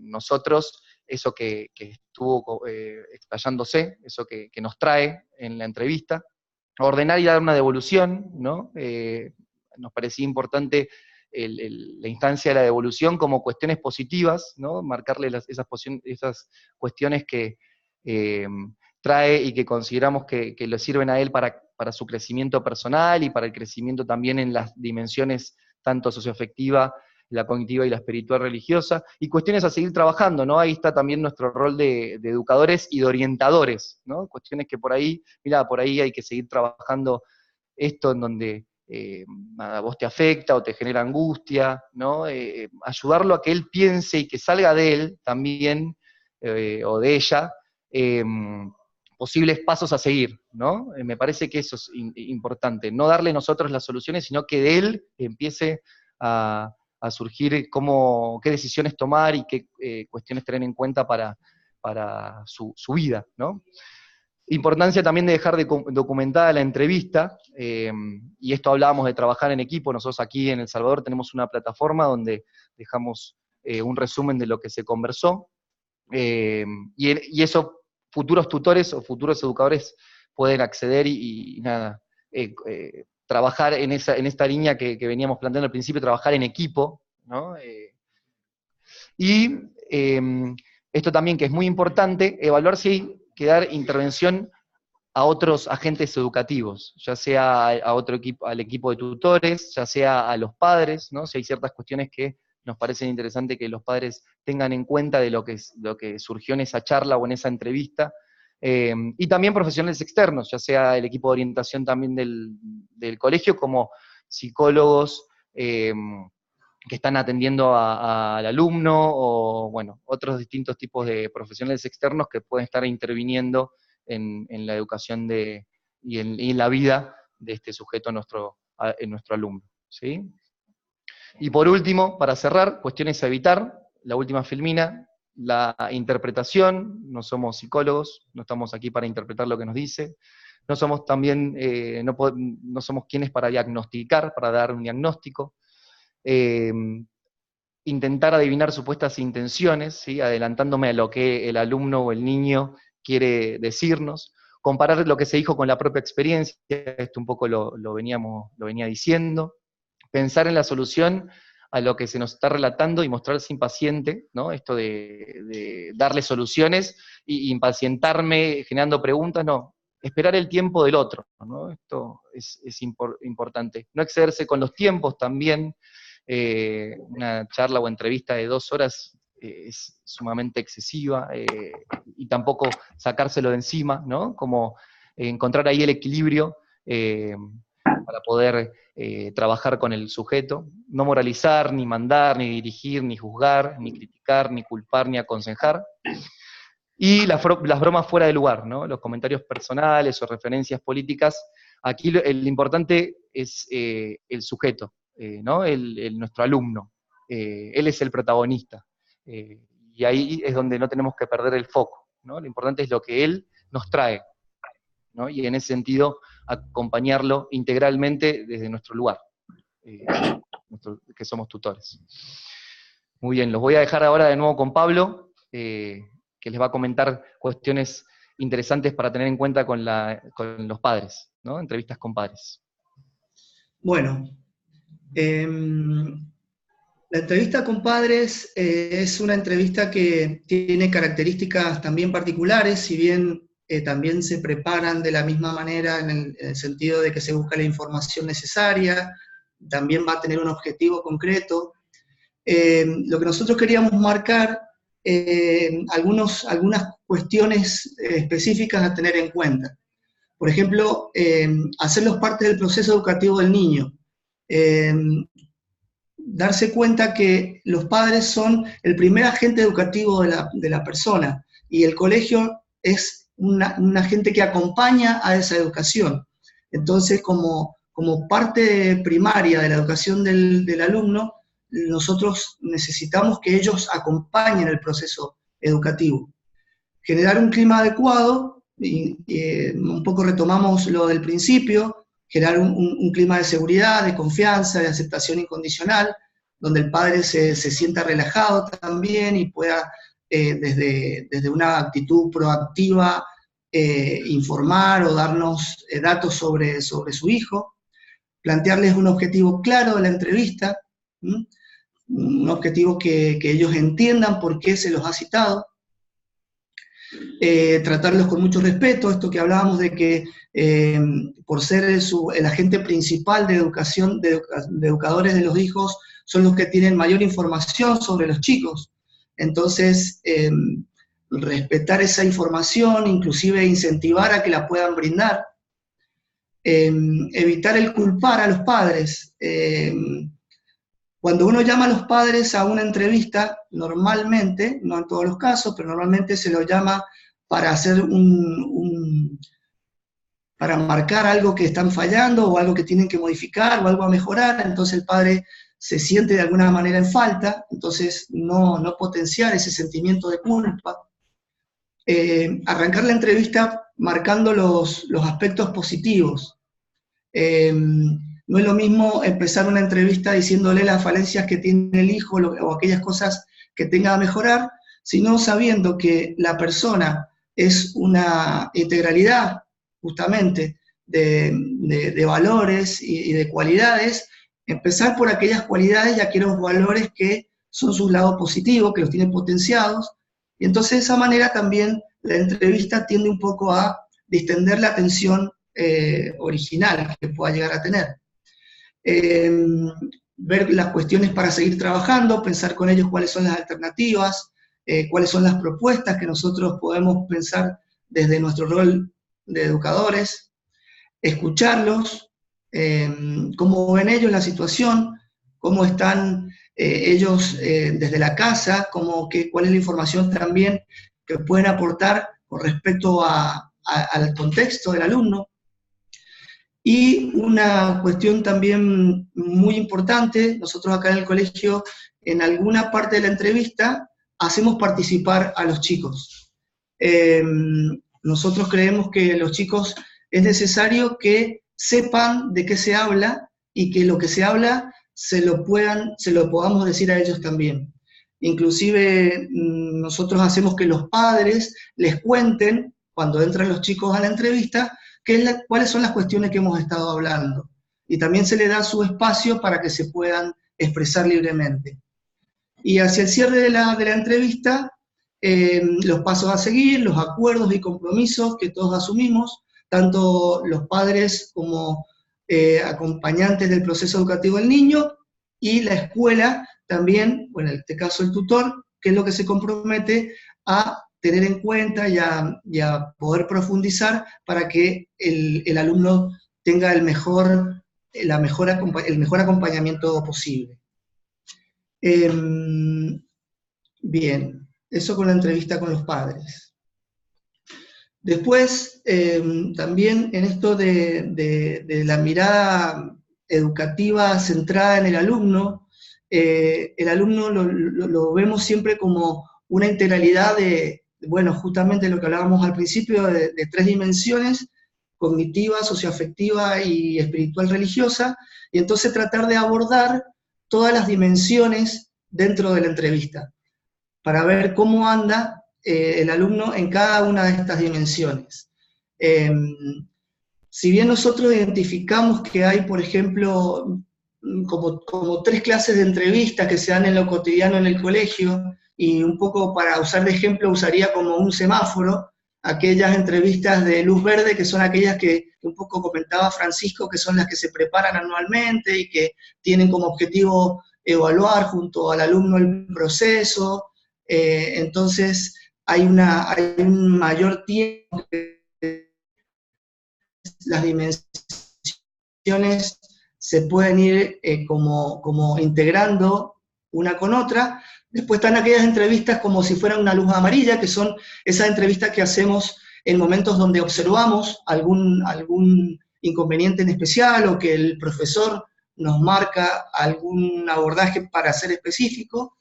nosotros eso que estuvo explayándose, eso que nos trae en la entrevista, ordenar y dar una devolución, ¿no? Nos parecía importante la instancia de la devolución como cuestiones positivas, ¿no? Marcarle esas cuestiones que trae y que consideramos que le sirven a él para su crecimiento personal y para el crecimiento también en las dimensiones tanto socioafectiva, la cognitiva y la espiritual religiosa, y cuestiones a seguir trabajando, ¿no? Ahí está también nuestro rol de educadores y de orientadores, ¿no? Cuestiones que por ahí hay que seguir trabajando esto en donde a vos te afecta o te genera angustia, ¿no? Ayudarlo a que él piense y que salga de él también, o de ella, posibles pasos a seguir, ¿no? Me parece que eso es importante, no darle nosotros las soluciones, sino que de él empiece a surgir qué decisiones tomar y qué cuestiones tener en cuenta para su vida, ¿no? Importancia también de dejar documentada la entrevista, y esto hablábamos de trabajar en equipo. Nosotros aquí en El Salvador tenemos una plataforma donde dejamos un resumen de lo que se conversó, y eso futuros tutores o futuros educadores pueden acceder y trabajar en esta línea que veníamos planteando al principio, trabajar en equipo, ¿no? Esto también, que es muy importante, evaluar si hay que dar intervención a otros agentes educativos, ya sea al equipo de tutores, ya sea a los padres, ¿no? Si hay ciertas cuestiones que nos parecen interesantes que los padres tengan en cuenta de lo que surgió en esa charla o en esa entrevista, y también profesionales externos, ya sea el equipo de orientación también del colegio, como psicólogos que están atendiendo al alumno, o bueno, otros distintos tipos de profesionales externos que pueden estar interviniendo en la educación y en la vida de este sujeto, en nuestro alumno, ¿sí? Y por último, para cerrar, cuestiones a evitar, la última filmina, la interpretación. No somos psicólogos, no estamos aquí para interpretar lo que nos dice, no somos también, no somos quienes para diagnosticar, para dar un diagnóstico, intentar adivinar supuestas intenciones, ¿sí? Adelantándome a lo que el alumno o el niño quiere decirnos, comparar lo que se dijo con la propia experiencia, esto un poco lo venía diciendo, pensar en la solución a lo que se nos está relatando y mostrarse impaciente, ¿no? Esto de darle soluciones y impacientarme generando preguntas, no, esperar el tiempo del otro, ¿no? Esto es importante. No excederse con los tiempos también. Una charla o entrevista de 2 horas es sumamente excesiva, y tampoco sacárselo de encima, ¿no? Como encontrar ahí el equilibrio para poder trabajar con el sujeto, no moralizar, ni mandar, ni dirigir, ni juzgar, ni criticar, ni culpar, ni aconsejar. Y las bromas fuera de lugar, ¿no? Los comentarios personales o referencias políticas. Aquí lo importante es el sujeto, ¿no? Nuestro alumno. Él es el protagonista. Y ahí es donde no tenemos que perder el foco, ¿no? Lo importante es lo que él nos trae, ¿no? Y en ese sentido, acompañarlo integralmente desde nuestro lugar, que somos tutores. Muy bien, los voy a dejar ahora de nuevo con Pablo, que les va a comentar cuestiones interesantes para tener en cuenta con los padres, ¿no? Entrevistas con padres. Bueno, la entrevista con padres es una entrevista que tiene características también particulares, si bien también se preparan de la misma manera en el sentido de que se busca la información necesaria, también va a tener un objetivo concreto. Lo que nosotros queríamos marcar, algunas cuestiones específicas a tener en cuenta. Por ejemplo, hacerlos parte del proceso educativo del niño. Darse cuenta que los padres son el primer agente educativo de la persona, y el colegio es un agente que acompaña a esa educación. Entonces, como como parte primaria de la educación del alumno, nosotros necesitamos que ellos acompañen el proceso educativo. Generar un clima adecuado, y un poco retomamos lo del principio, generar un clima de seguridad, de confianza, de aceptación incondicional, donde el padre se sienta relajado también y pueda, desde una actitud proactiva, informar o darnos datos sobre su hijo, plantearles un objetivo claro de la entrevista, un objetivo que ellos entiendan por qué se los ha citado, tratarlos con mucho respeto, esto que hablábamos de que por ser el agente principal de educación, de educadores de los hijos, son los que tienen mayor información sobre los chicos. Entonces, respetar esa información, inclusive incentivar a que la puedan brindar, evitar el culpar a los padres. Cuando uno llama a los padres a una entrevista, normalmente, no en todos los casos, pero normalmente se lo llama para hacer para marcar algo que están fallando, o algo que tienen que modificar, o algo a mejorar. Entonces el padre se siente de alguna manera en falta, entonces no potenciar ese sentimiento de culpa. Arrancar la entrevista marcando los aspectos positivos. No es lo mismo empezar una entrevista diciéndole las falencias que tiene el hijo o aquellas cosas que tenga a mejorar, sino sabiendo que la persona es una integralidad justamente de valores y de cualidades. Empezar por aquellas cualidades y aquellos valores que son sus lados positivos, que los tienen potenciados, y entonces de esa manera también la entrevista tiende un poco a distender la atención original que pueda llegar a tener. Ver las cuestiones para seguir trabajando, pensar con ellos cuáles son las alternativas, cuáles son las propuestas que nosotros podemos pensar desde nuestro rol de educadores, escucharlos, cómo ven ellos la situación, cómo están ellos desde la casa, cuál es la información también que pueden aportar con respecto al contexto del alumno. Y una cuestión también muy importante, nosotros acá en el colegio, en alguna parte de la entrevista, hacemos participar a los chicos. Nosotros creemos que los chicos es necesario que sepan de qué se habla, y que lo que se habla se lo podamos decir a ellos también. Inclusive nosotros hacemos que los padres les cuenten, cuando entran los chicos a la entrevista, cuáles son las cuestiones que hemos estado hablando. Y también se les da su espacio para que se puedan expresar libremente. Y hacia el cierre de la entrevista, los pasos a seguir, los acuerdos y compromisos que todos asumimos, tanto los padres como acompañantes del proceso educativo del niño, y la escuela también, bueno, en este caso el tutor, que es lo que se compromete a tener en cuenta y a poder profundizar para que el alumno tenga el mejor acompañamiento posible. Bien, eso con la entrevista con los padres. Después, también en esto de la mirada educativa centrada en el alumno lo vemos siempre como una integralidad bueno, justamente lo que hablábamos al principio, de 3 dimensiones: cognitiva, socioafectiva y espiritual religiosa, y entonces tratar de abordar todas las dimensiones dentro de la entrevista, para ver cómo anda el alumno en cada una de estas dimensiones. Si bien nosotros identificamos que hay, por ejemplo, como 3 clases de entrevistas que se dan en lo cotidiano en el colegio, y un poco para usar de ejemplo usaría como un semáforo, aquellas entrevistas de luz verde, que son aquellas que un poco comentaba Francisco, que son las que se preparan anualmente y que tienen como objetivo evaluar junto al alumno el proceso. Entonces hay un mayor tiempo, las dimensiones se pueden ir como integrando una con otra. Después están aquellas entrevistas como si fueran una luz amarilla, que son esas entrevistas que hacemos en momentos donde observamos algún inconveniente en especial o que el profesor nos marca algún abordaje para ser específico,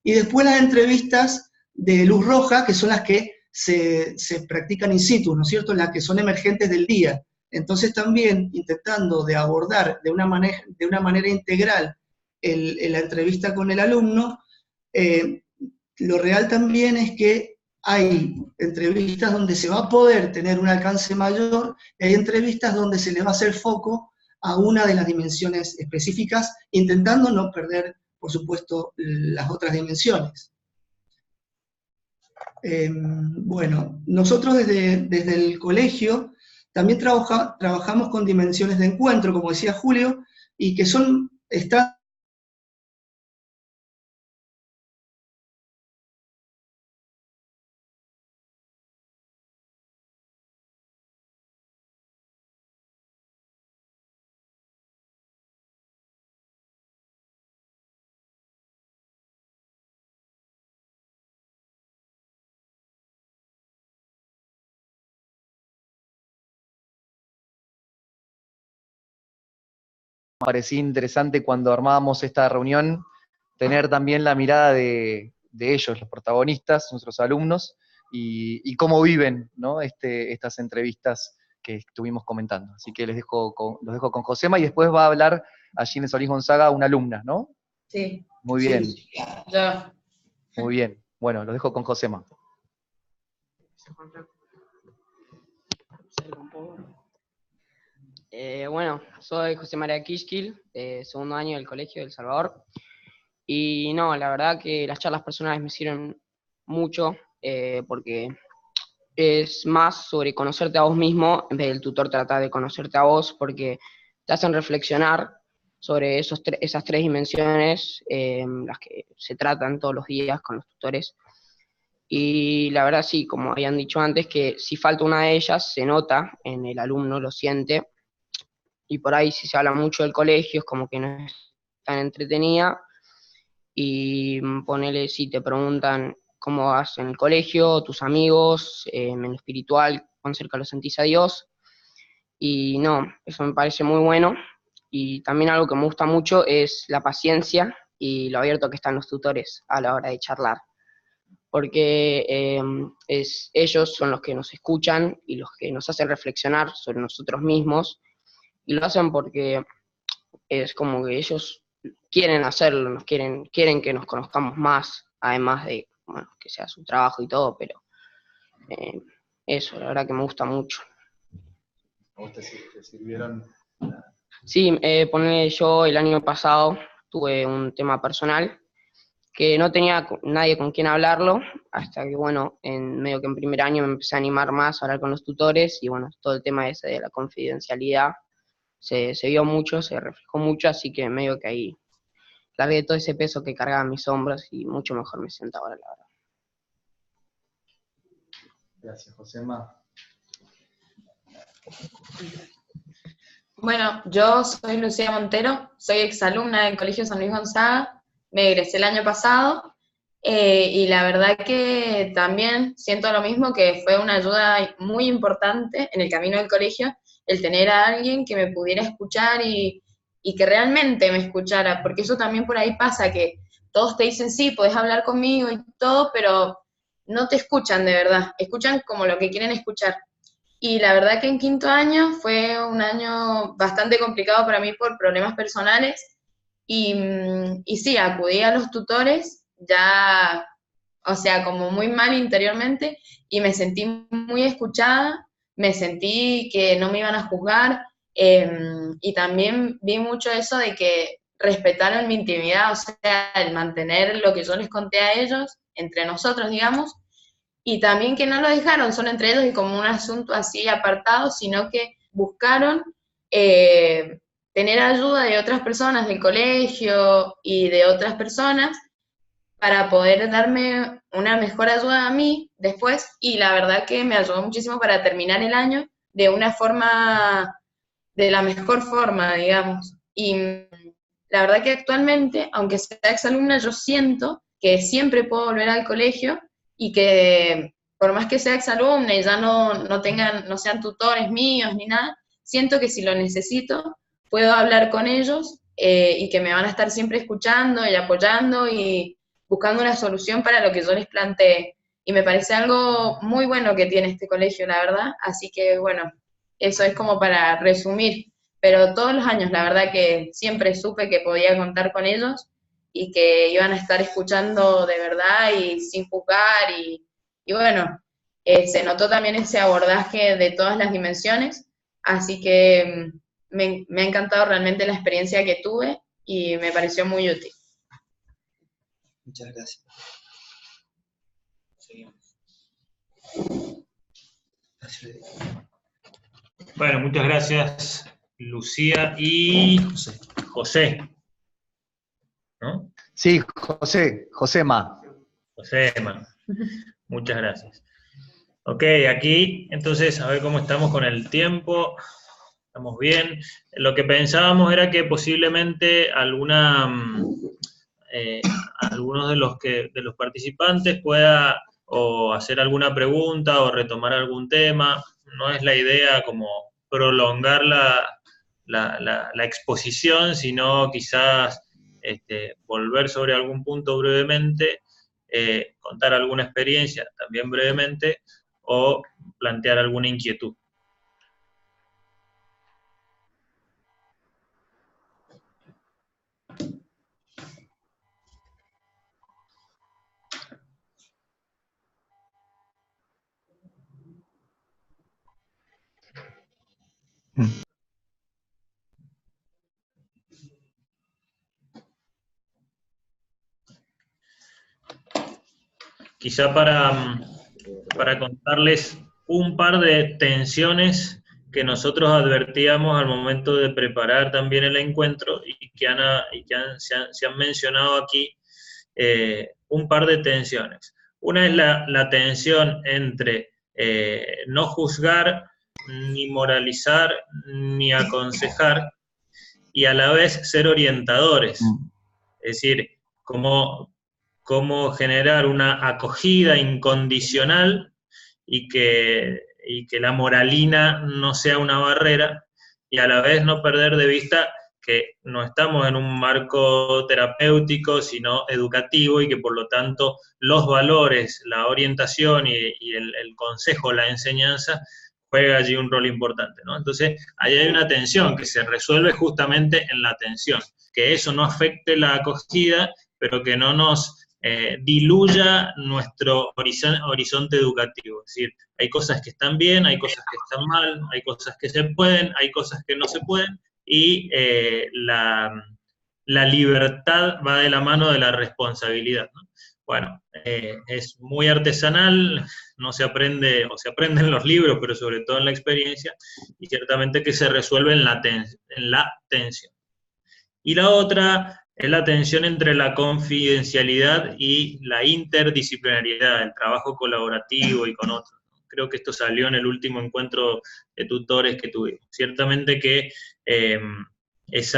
y después las entrevistas de luz roja, que son las que se practican in situ, ¿no es cierto?, las que son emergentes del día. Entonces también intentando de abordar de una manera integral la entrevista con el alumno, lo real también es que hay entrevistas donde se va a poder tener un alcance mayor, y hay entrevistas donde se le va a hacer foco a una de las dimensiones específicas, intentando no perder, por supuesto, las otras dimensiones. Bueno, nosotros desde el colegio también trabajamos con dimensiones de encuentro, como decía Julio, y que están Me parecía interesante cuando armábamos esta reunión tener también la mirada de ellos, los protagonistas, nuestros alumnos, y cómo viven, ¿no? Estas entrevistas que estuvimos comentando. Así que los dejo con Josema, y después va a hablar a Ginés Solís Gonzaga, una alumna, ¿no? Sí. Muy bien. Sí. Ya. Muy bien. Bueno, los dejo con Josema. Bueno, soy José María Kishkil, segundo año del Colegio del Salvador. Y no, la verdad que las charlas personales me sirven mucho, porque es más sobre conocerte a vos mismo, en vez del tutor tratar de conocerte a vos, porque te hacen reflexionar sobre esas tres dimensiones, las que se tratan todos los días con los tutores. Y la verdad sí, como habían dicho antes, que si falta una de ellas, se nota en el alumno, lo siente, y por ahí si se habla mucho del colegio, es como que no es tan entretenida, y ponele, si te preguntan cómo vas en el colegio, tus amigos, en lo espiritual, cuán cerca lo sentís a Dios, y no, eso me parece muy bueno. Y también algo que me gusta mucho es la paciencia y lo abierto que están los tutores a la hora de charlar, porque ellos son los que nos escuchan y los que nos hacen reflexionar sobre nosotros mismos, y lo hacen porque es como que ellos quieren hacerlo, quieren que nos conozcamos más, además de, bueno, que sea su trabajo y todo, pero eso, la verdad que me gusta mucho. ¿A vos te sirvieron? Sí, ponele, yo el año pasado tuve un tema personal que no tenía nadie con quien hablarlo, hasta que, bueno, medio que en primer año me empecé a animar más a hablar con los tutores, y bueno, todo el tema ese de la confidencialidad se vio mucho, se reflejó mucho, así que medio que ahí largué todo ese peso que cargaba en mis hombros y mucho mejor me siento ahora, la verdad. Gracias, Josema. Bueno, yo soy Lucía Montero, soy exalumna del Colegio San Luis Gonzaga, me egresé el año pasado, y la verdad que también siento lo mismo, que fue una ayuda muy importante en el camino del colegio, el tener a alguien que me pudiera escuchar y que realmente me escuchara, porque eso también por ahí pasa, que todos te dicen, sí, podés hablar conmigo y todo, pero no te escuchan de verdad, escuchan como lo que quieren escuchar. Y la verdad que en quinto año fue un año bastante complicado para mí por problemas personales, y sí, acudí a los tutores ya, o sea, como muy mal interiormente, y me sentí muy escuchada, me sentí que no me iban a juzgar, y también vi mucho eso de que respetaron mi intimidad, o sea, el mantener lo que yo les conté a ellos, entre nosotros, digamos, y también que no lo dejaron solo entre ellos y como un asunto así apartado, sino que buscaron tener ayuda de otras personas del colegio y de otras personas para poder darme una mejor ayuda a mí después, y la verdad que me ayudó muchísimo para terminar el año de una forma, de la mejor forma, digamos. Y la verdad que actualmente, aunque sea exalumna, yo siento que siempre puedo volver al colegio, y que por más que sea exalumna y ya no sean tutores míos ni nada, siento que si lo necesito, puedo hablar con ellos y que me van a estar siempre escuchando y apoyando y buscando una solución para lo que yo les planteé. Y me parece algo muy bueno que tiene este colegio, la verdad. Así que, bueno, eso es como para resumir. Pero todos los años, la verdad que siempre supe que podía contar con ellos y que iban a estar escuchando de verdad y sin juzgar. Y bueno, se notó también ese abordaje de todas las dimensiones. Así que me ha encantado realmente la experiencia que tuve y me pareció muy útil. Muchas gracias. Seguimos. Bueno, muchas gracias, Lucía y José. ¿No? Sí, Josema. Josema. Muchas gracias. Ok, aquí, entonces, a ver cómo estamos con el tiempo. Estamos bien. Lo que pensábamos era que posiblemente algunos de los participantes pueda o hacer alguna pregunta o retomar algún tema. No es la idea como prolongar la exposición, sino quizás volver sobre algún punto brevemente, contar alguna experiencia también brevemente, o plantear alguna inquietud. Quizá para contarles un par de tensiones que nosotros advertíamos al momento de preparar también el encuentro y que se han mencionado aquí, un par de tensiones. Una es la tensión entre no juzgar, ni moralizar, ni aconsejar, y a la vez ser orientadores. Es decir, cómo generar una acogida incondicional y que la moralina no sea una barrera, y a la vez no perder de vista que no estamos en un marco terapéutico, sino educativo, y que por lo tanto los valores, la orientación y el consejo, la enseñanza, juega allí un rol importante, ¿no? Entonces, ahí hay una tensión que se resuelve justamente en la tensión, que eso no afecte la acogida, pero que no nos diluya nuestro horizonte educativo. Es decir, hay cosas que están bien, hay cosas que están mal, hay cosas que se pueden, hay cosas que no se pueden, y la libertad va de la mano de la responsabilidad, ¿no? Bueno, es muy artesanal, no se aprende, o se aprende en los libros, pero sobre todo en la experiencia, y ciertamente que se resuelve en la tensión. Y la otra es la tensión entre la confidencialidad y la interdisciplinariedad, el trabajo colaborativo y con otros. Creo que esto salió en el último encuentro de tutores que tuvimos. Ciertamente que ese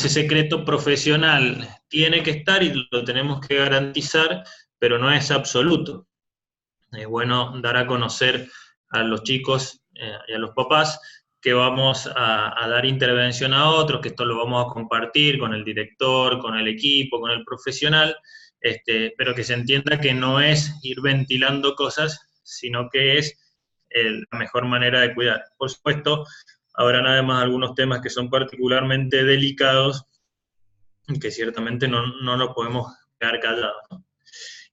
secreto profesional tiene que estar y lo tenemos que garantizar, pero no es absoluto. Es bueno dar a conocer a los chicos y a los papás que vamos a dar intervención a otros, que esto lo vamos a compartir con el director, con el equipo, con el profesional, pero que se entienda que no es ir ventilando cosas, sino que es la mejor manera de cuidar. Por supuesto, habrán además algunos temas que son particularmente delicados, que ciertamente no nos podemos quedar callados, ¿no?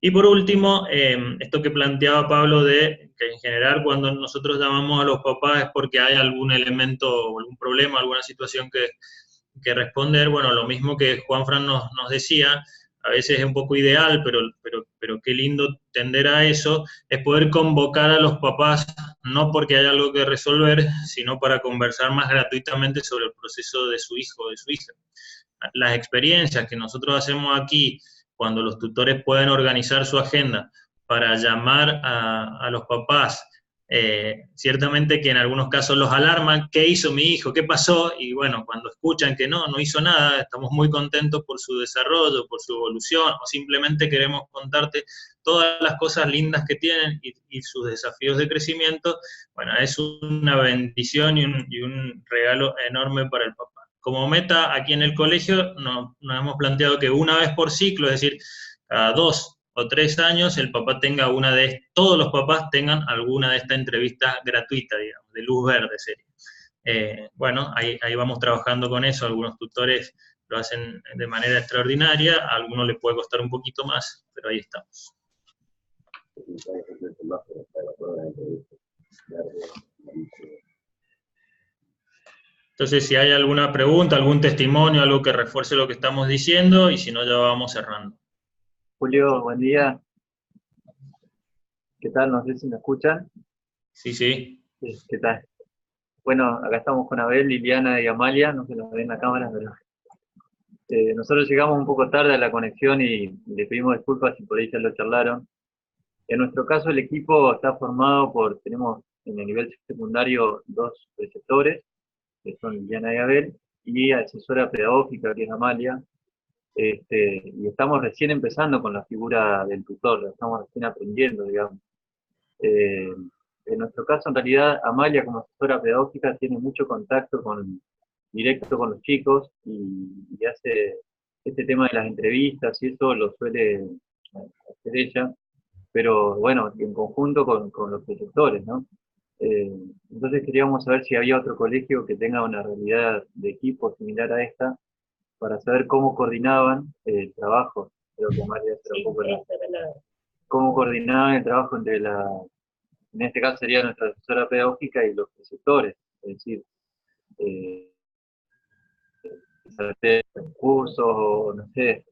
Y por último, esto que planteaba Pablo de que en general cuando nosotros llamamos a los papás es porque hay algún elemento, algún problema, alguna situación que responder. Bueno, lo mismo que Juanfran nos decía, a veces es un poco ideal, pero qué lindo tender a eso, es poder convocar a los papás, no porque haya algo que resolver, sino para conversar más gratuitamente sobre el proceso de su hijo o de su hija. Las experiencias que nosotros hacemos aquí, cuando los tutores pueden organizar su agenda para llamar a los papás Ciertamente que en algunos casos los alarman, ¿qué hizo mi hijo? ¿Qué pasó? Y bueno, cuando escuchan que no hizo nada, estamos muy contentos por su desarrollo, por su evolución, o simplemente queremos contarte todas las cosas lindas que tienen y sus desafíos de crecimiento. Bueno, es una bendición y un regalo enorme para el papá. Como meta aquí en el colegio nos hemos planteado que una vez por ciclo, es decir, cada 2 o 3 años, el papá tenga todos los papás tengan alguna de estas entrevistas gratuitas, digamos, de luz verde sería. Bueno, ahí vamos trabajando con eso, algunos tutores lo hacen de manera extraordinaria, a algunos les puede costar un poquito más, pero ahí estamos. Entonces, si hay alguna pregunta, algún testimonio, algo que refuerce lo que estamos diciendo, y si no, ya vamos cerrando. Julio, buen día. ¿Qué tal? No sé si me escuchan. Sí, sí. ¿Qué tal? Bueno, acá estamos con Abel, Liliana y Amalia, no se los ve en la cámara, pero nosotros llegamos un poco tarde a la conexión y le pedimos disculpas si por ahí ya lo charlaron. En nuestro caso, el equipo está formado tenemos en el nivel secundario 2 preceptores, que son Liliana y Abel, y asesora pedagógica, que es Amalia. Y estamos recién empezando con la figura del tutor, la estamos recién aprendiendo, digamos. En nuestro caso, en realidad, Amalia, como asesora pedagógica, tiene mucho contacto directo con los chicos y hace este tema de las entrevistas, y eso lo suele hacer ella, pero bueno, en conjunto con los preceptores, ¿no? Entonces queríamos saber si había otro colegio que tenga una realidad de equipo similar a esta, para saber cómo coordinaban el trabajo. Creo que Amalia un poco cómo coordinaban el trabajo entre en este caso sería nuestra asesora pedagógica y los preceptores, es decir, hacer cursos o no sé,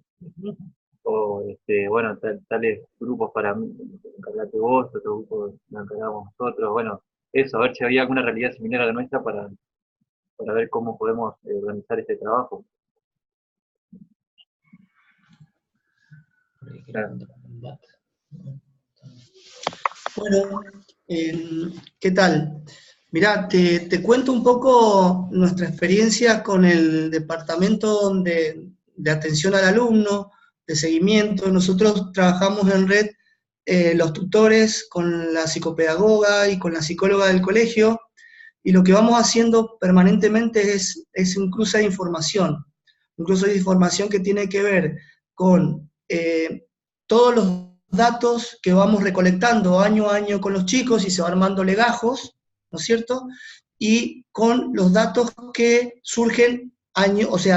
o bueno, tales grupos para mí, encargate vos, otro grupo lo encargamos nosotros, bueno, eso, a ver si había alguna realidad similar a la nuestra para ver cómo podemos organizar este trabajo. Bueno, ¿qué tal? Mirá, te cuento un poco nuestra experiencia con el departamento de atención al alumno, de seguimiento. Nosotros trabajamos en red los tutores con la psicopedagoga y con la psicóloga del colegio, y lo que vamos haciendo permanentemente es un cruce de información, que tiene que ver con todos los datos que vamos recolectando año a año con los chicos y se va armando legajos, ¿no es cierto? Y con los datos que surgen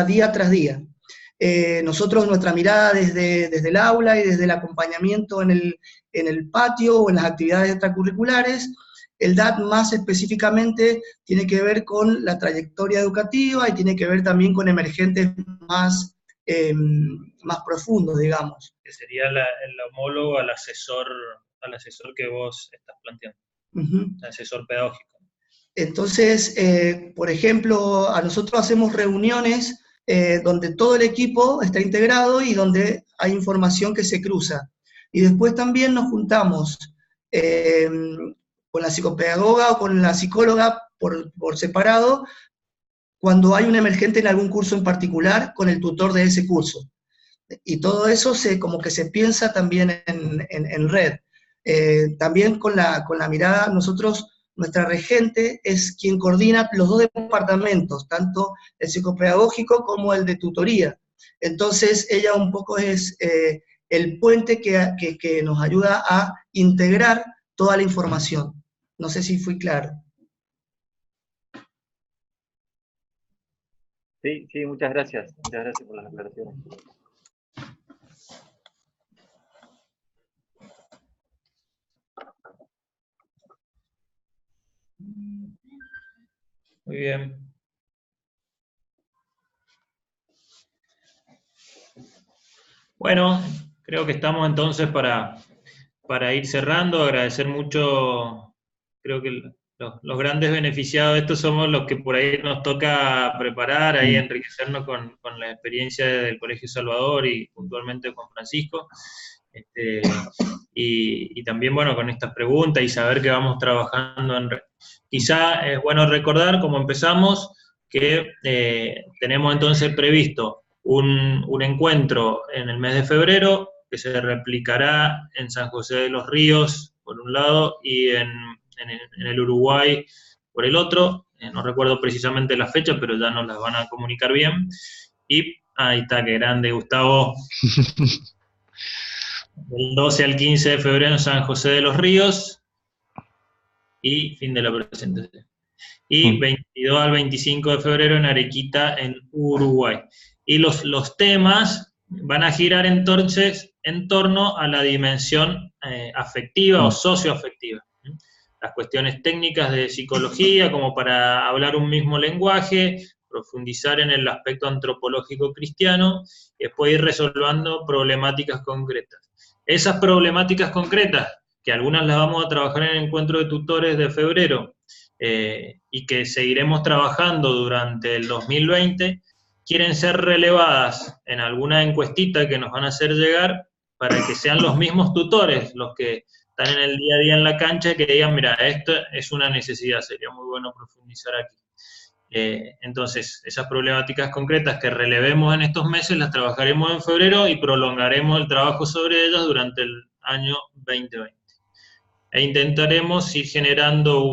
día tras día. Nosotros, nuestra mirada desde el aula y desde el acompañamiento en el patio o en las actividades extracurriculares, el DAT más específicamente tiene que ver con la trayectoria educativa y tiene que ver también con emergentes más profundos, digamos. Que sería el homólogo al asesor que vos estás planteando, el asesor pedagógico. Entonces, por ejemplo, a nosotros hacemos reuniones donde todo el equipo está integrado y donde hay información que se cruza. Y después también nos juntamos con la psicopedagoga o con la psicóloga por separado, cuando hay un emergente en algún curso en particular, con el tutor de ese curso. Y todo eso como que se piensa también en red. También con la mirada, nuestra regente es quien coordina los dos departamentos, tanto el psicopedagógico como el de tutoría. Entonces ella un poco es el puente que nos ayuda a integrar toda la información. No sé si fui claro. Sí, muchas gracias por las aclaraciones. Muy bien. Bueno, creo que estamos entonces para ir cerrando. Agradecer mucho, creo que los grandes beneficiados de esto somos los que por ahí nos toca preparar, ahí enriquecernos con la experiencia del Colegio Salvador y puntualmente con Francisco. Y también, bueno, con estas preguntas y saber que vamos trabajando en red. Quizá es bueno recordar, como empezamos, que tenemos entonces previsto un encuentro en el mes de febrero, que se replicará en San José de los Ríos, por un lado, y en el Uruguay, por el otro. No recuerdo precisamente la fecha, pero ya nos las van a comunicar bien. Y ahí está, qué grande, Gustavo. Del 12 al 15 de febrero en San José de los Ríos, y fin de la presentación. Y 22 al 25 de febrero en Arequita, en Uruguay. Y los temas van a girar entonces en torno a la dimensión afectiva o socioafectiva. Las cuestiones técnicas de psicología, como para hablar un mismo lenguaje, profundizar en el aspecto antropológico cristiano, y después ir resolviendo problemáticas concretas. Esas problemáticas concretas, que algunas las vamos a trabajar en el encuentro de tutores de febrero, y que seguiremos trabajando durante el 2020, quieren ser relevadas en alguna encuestita que nos van a hacer llegar, para que sean los mismos tutores los que están en el día a día en la cancha, que digan, mira, esto es una necesidad, sería muy bueno profundizar aquí. Entonces, esas problemáticas concretas que relevemos en estos meses, las trabajaremos en febrero y prolongaremos el trabajo sobre ellas durante el año 2020. E intentaremos ir generando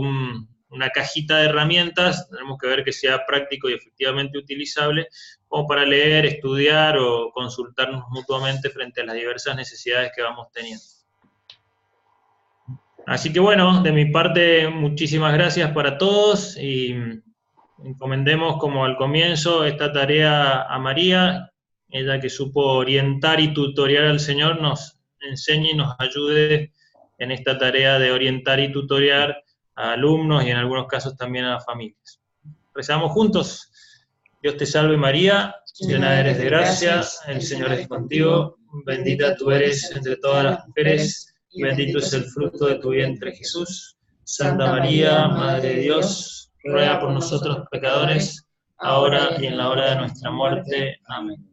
una cajita de herramientas, tenemos que ver que sea práctico y efectivamente utilizable, como para leer, estudiar o consultarnos mutuamente frente a las diversas necesidades que vamos teniendo. Así que bueno, de mi parte, muchísimas gracias para todos, y encomendemos, como al comienzo, esta tarea a María, ella que supo orientar y tutorear al Señor, nos enseñe y nos ayude en esta tarea de orientar y tutorear a alumnos y en algunos casos también a las familias. Rezamos juntos. Dios te salve María, llena eres de gracia, el Señor es contigo, bendita tú eres entre todas las mujeres, bendito es el fruto de tu vientre Jesús. Santa María, Madre de Dios, ruega por nosotros pecadores, ahora y en la hora de nuestra muerte. Amén.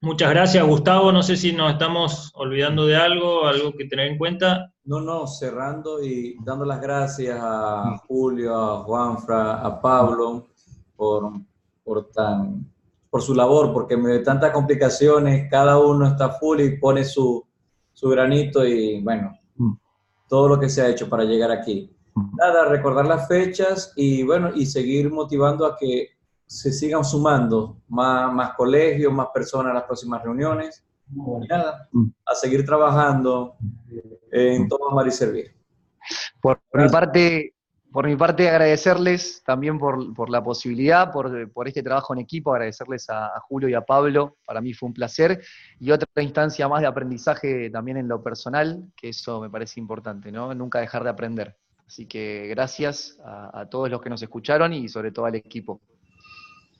Muchas gracias, Gustavo. No sé si nos estamos olvidando de algo que tener en cuenta. No, cerrando y dando las gracias a Julio, a Juanfra, a Pablo, por su labor, porque en medio de tantas complicaciones, cada uno está full y pone su granito, y bueno, todo lo que se ha hecho para llegar aquí. Nada, recordar las fechas y bueno, y seguir motivando a que se sigan sumando más colegios, más personas a las próximas reuniones. Y nada, a seguir trabajando en todo amar y servir. Por mi parte, agradecerles también por la posibilidad, por este trabajo en equipo, agradecerles a Julio y a Pablo, para mí fue un placer, y otra instancia más de aprendizaje también en lo personal, que eso me parece importante, ¿no? Nunca dejar de aprender. Así que gracias a todos los que nos escucharon y sobre todo al equipo.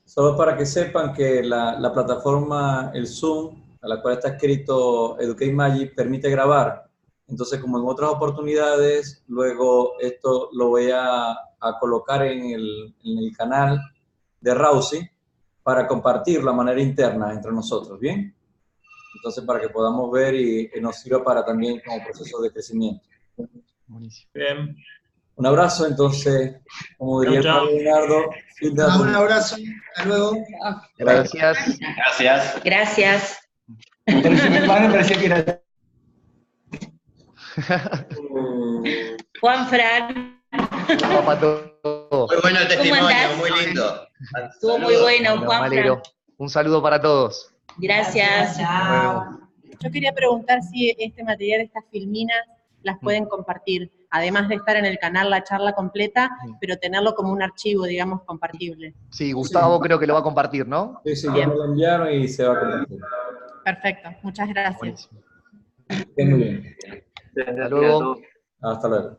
Solo para que sepan que la plataforma, el Zoom, a la cual está escrito Educate Magic, permite grabar. Entonces, como en otras oportunidades, luego esto lo voy a colocar en el canal de Rausi para compartir la manera interna entre nosotros, ¿bien? Entonces, para que podamos ver y nos sirva para también como proceso de crecimiento. Buenísimo. Bien. Un abrazo, entonces, como diría Leonardo. Un abrazo, hasta luego. Gracias. Gracias. Gracias. Me parecía que era... Juan Fran. Muy bueno el testimonio, muy lindo. Estuvo muy bueno, Juan Fran. Un saludo para todos. Gracias. Yo quería preguntar si este material, estas filminas, las pueden compartir, además de estar en el canal la charla completa, pero tenerlo como un archivo, digamos, compartible. Sí, Gustavo creo que lo va a compartir, ¿no? Sí, ya me lo enviaron y se va a compartir. Perfecto, muchas gracias. Buenísimo. Muy bien. Hasta luego. Hasta luego.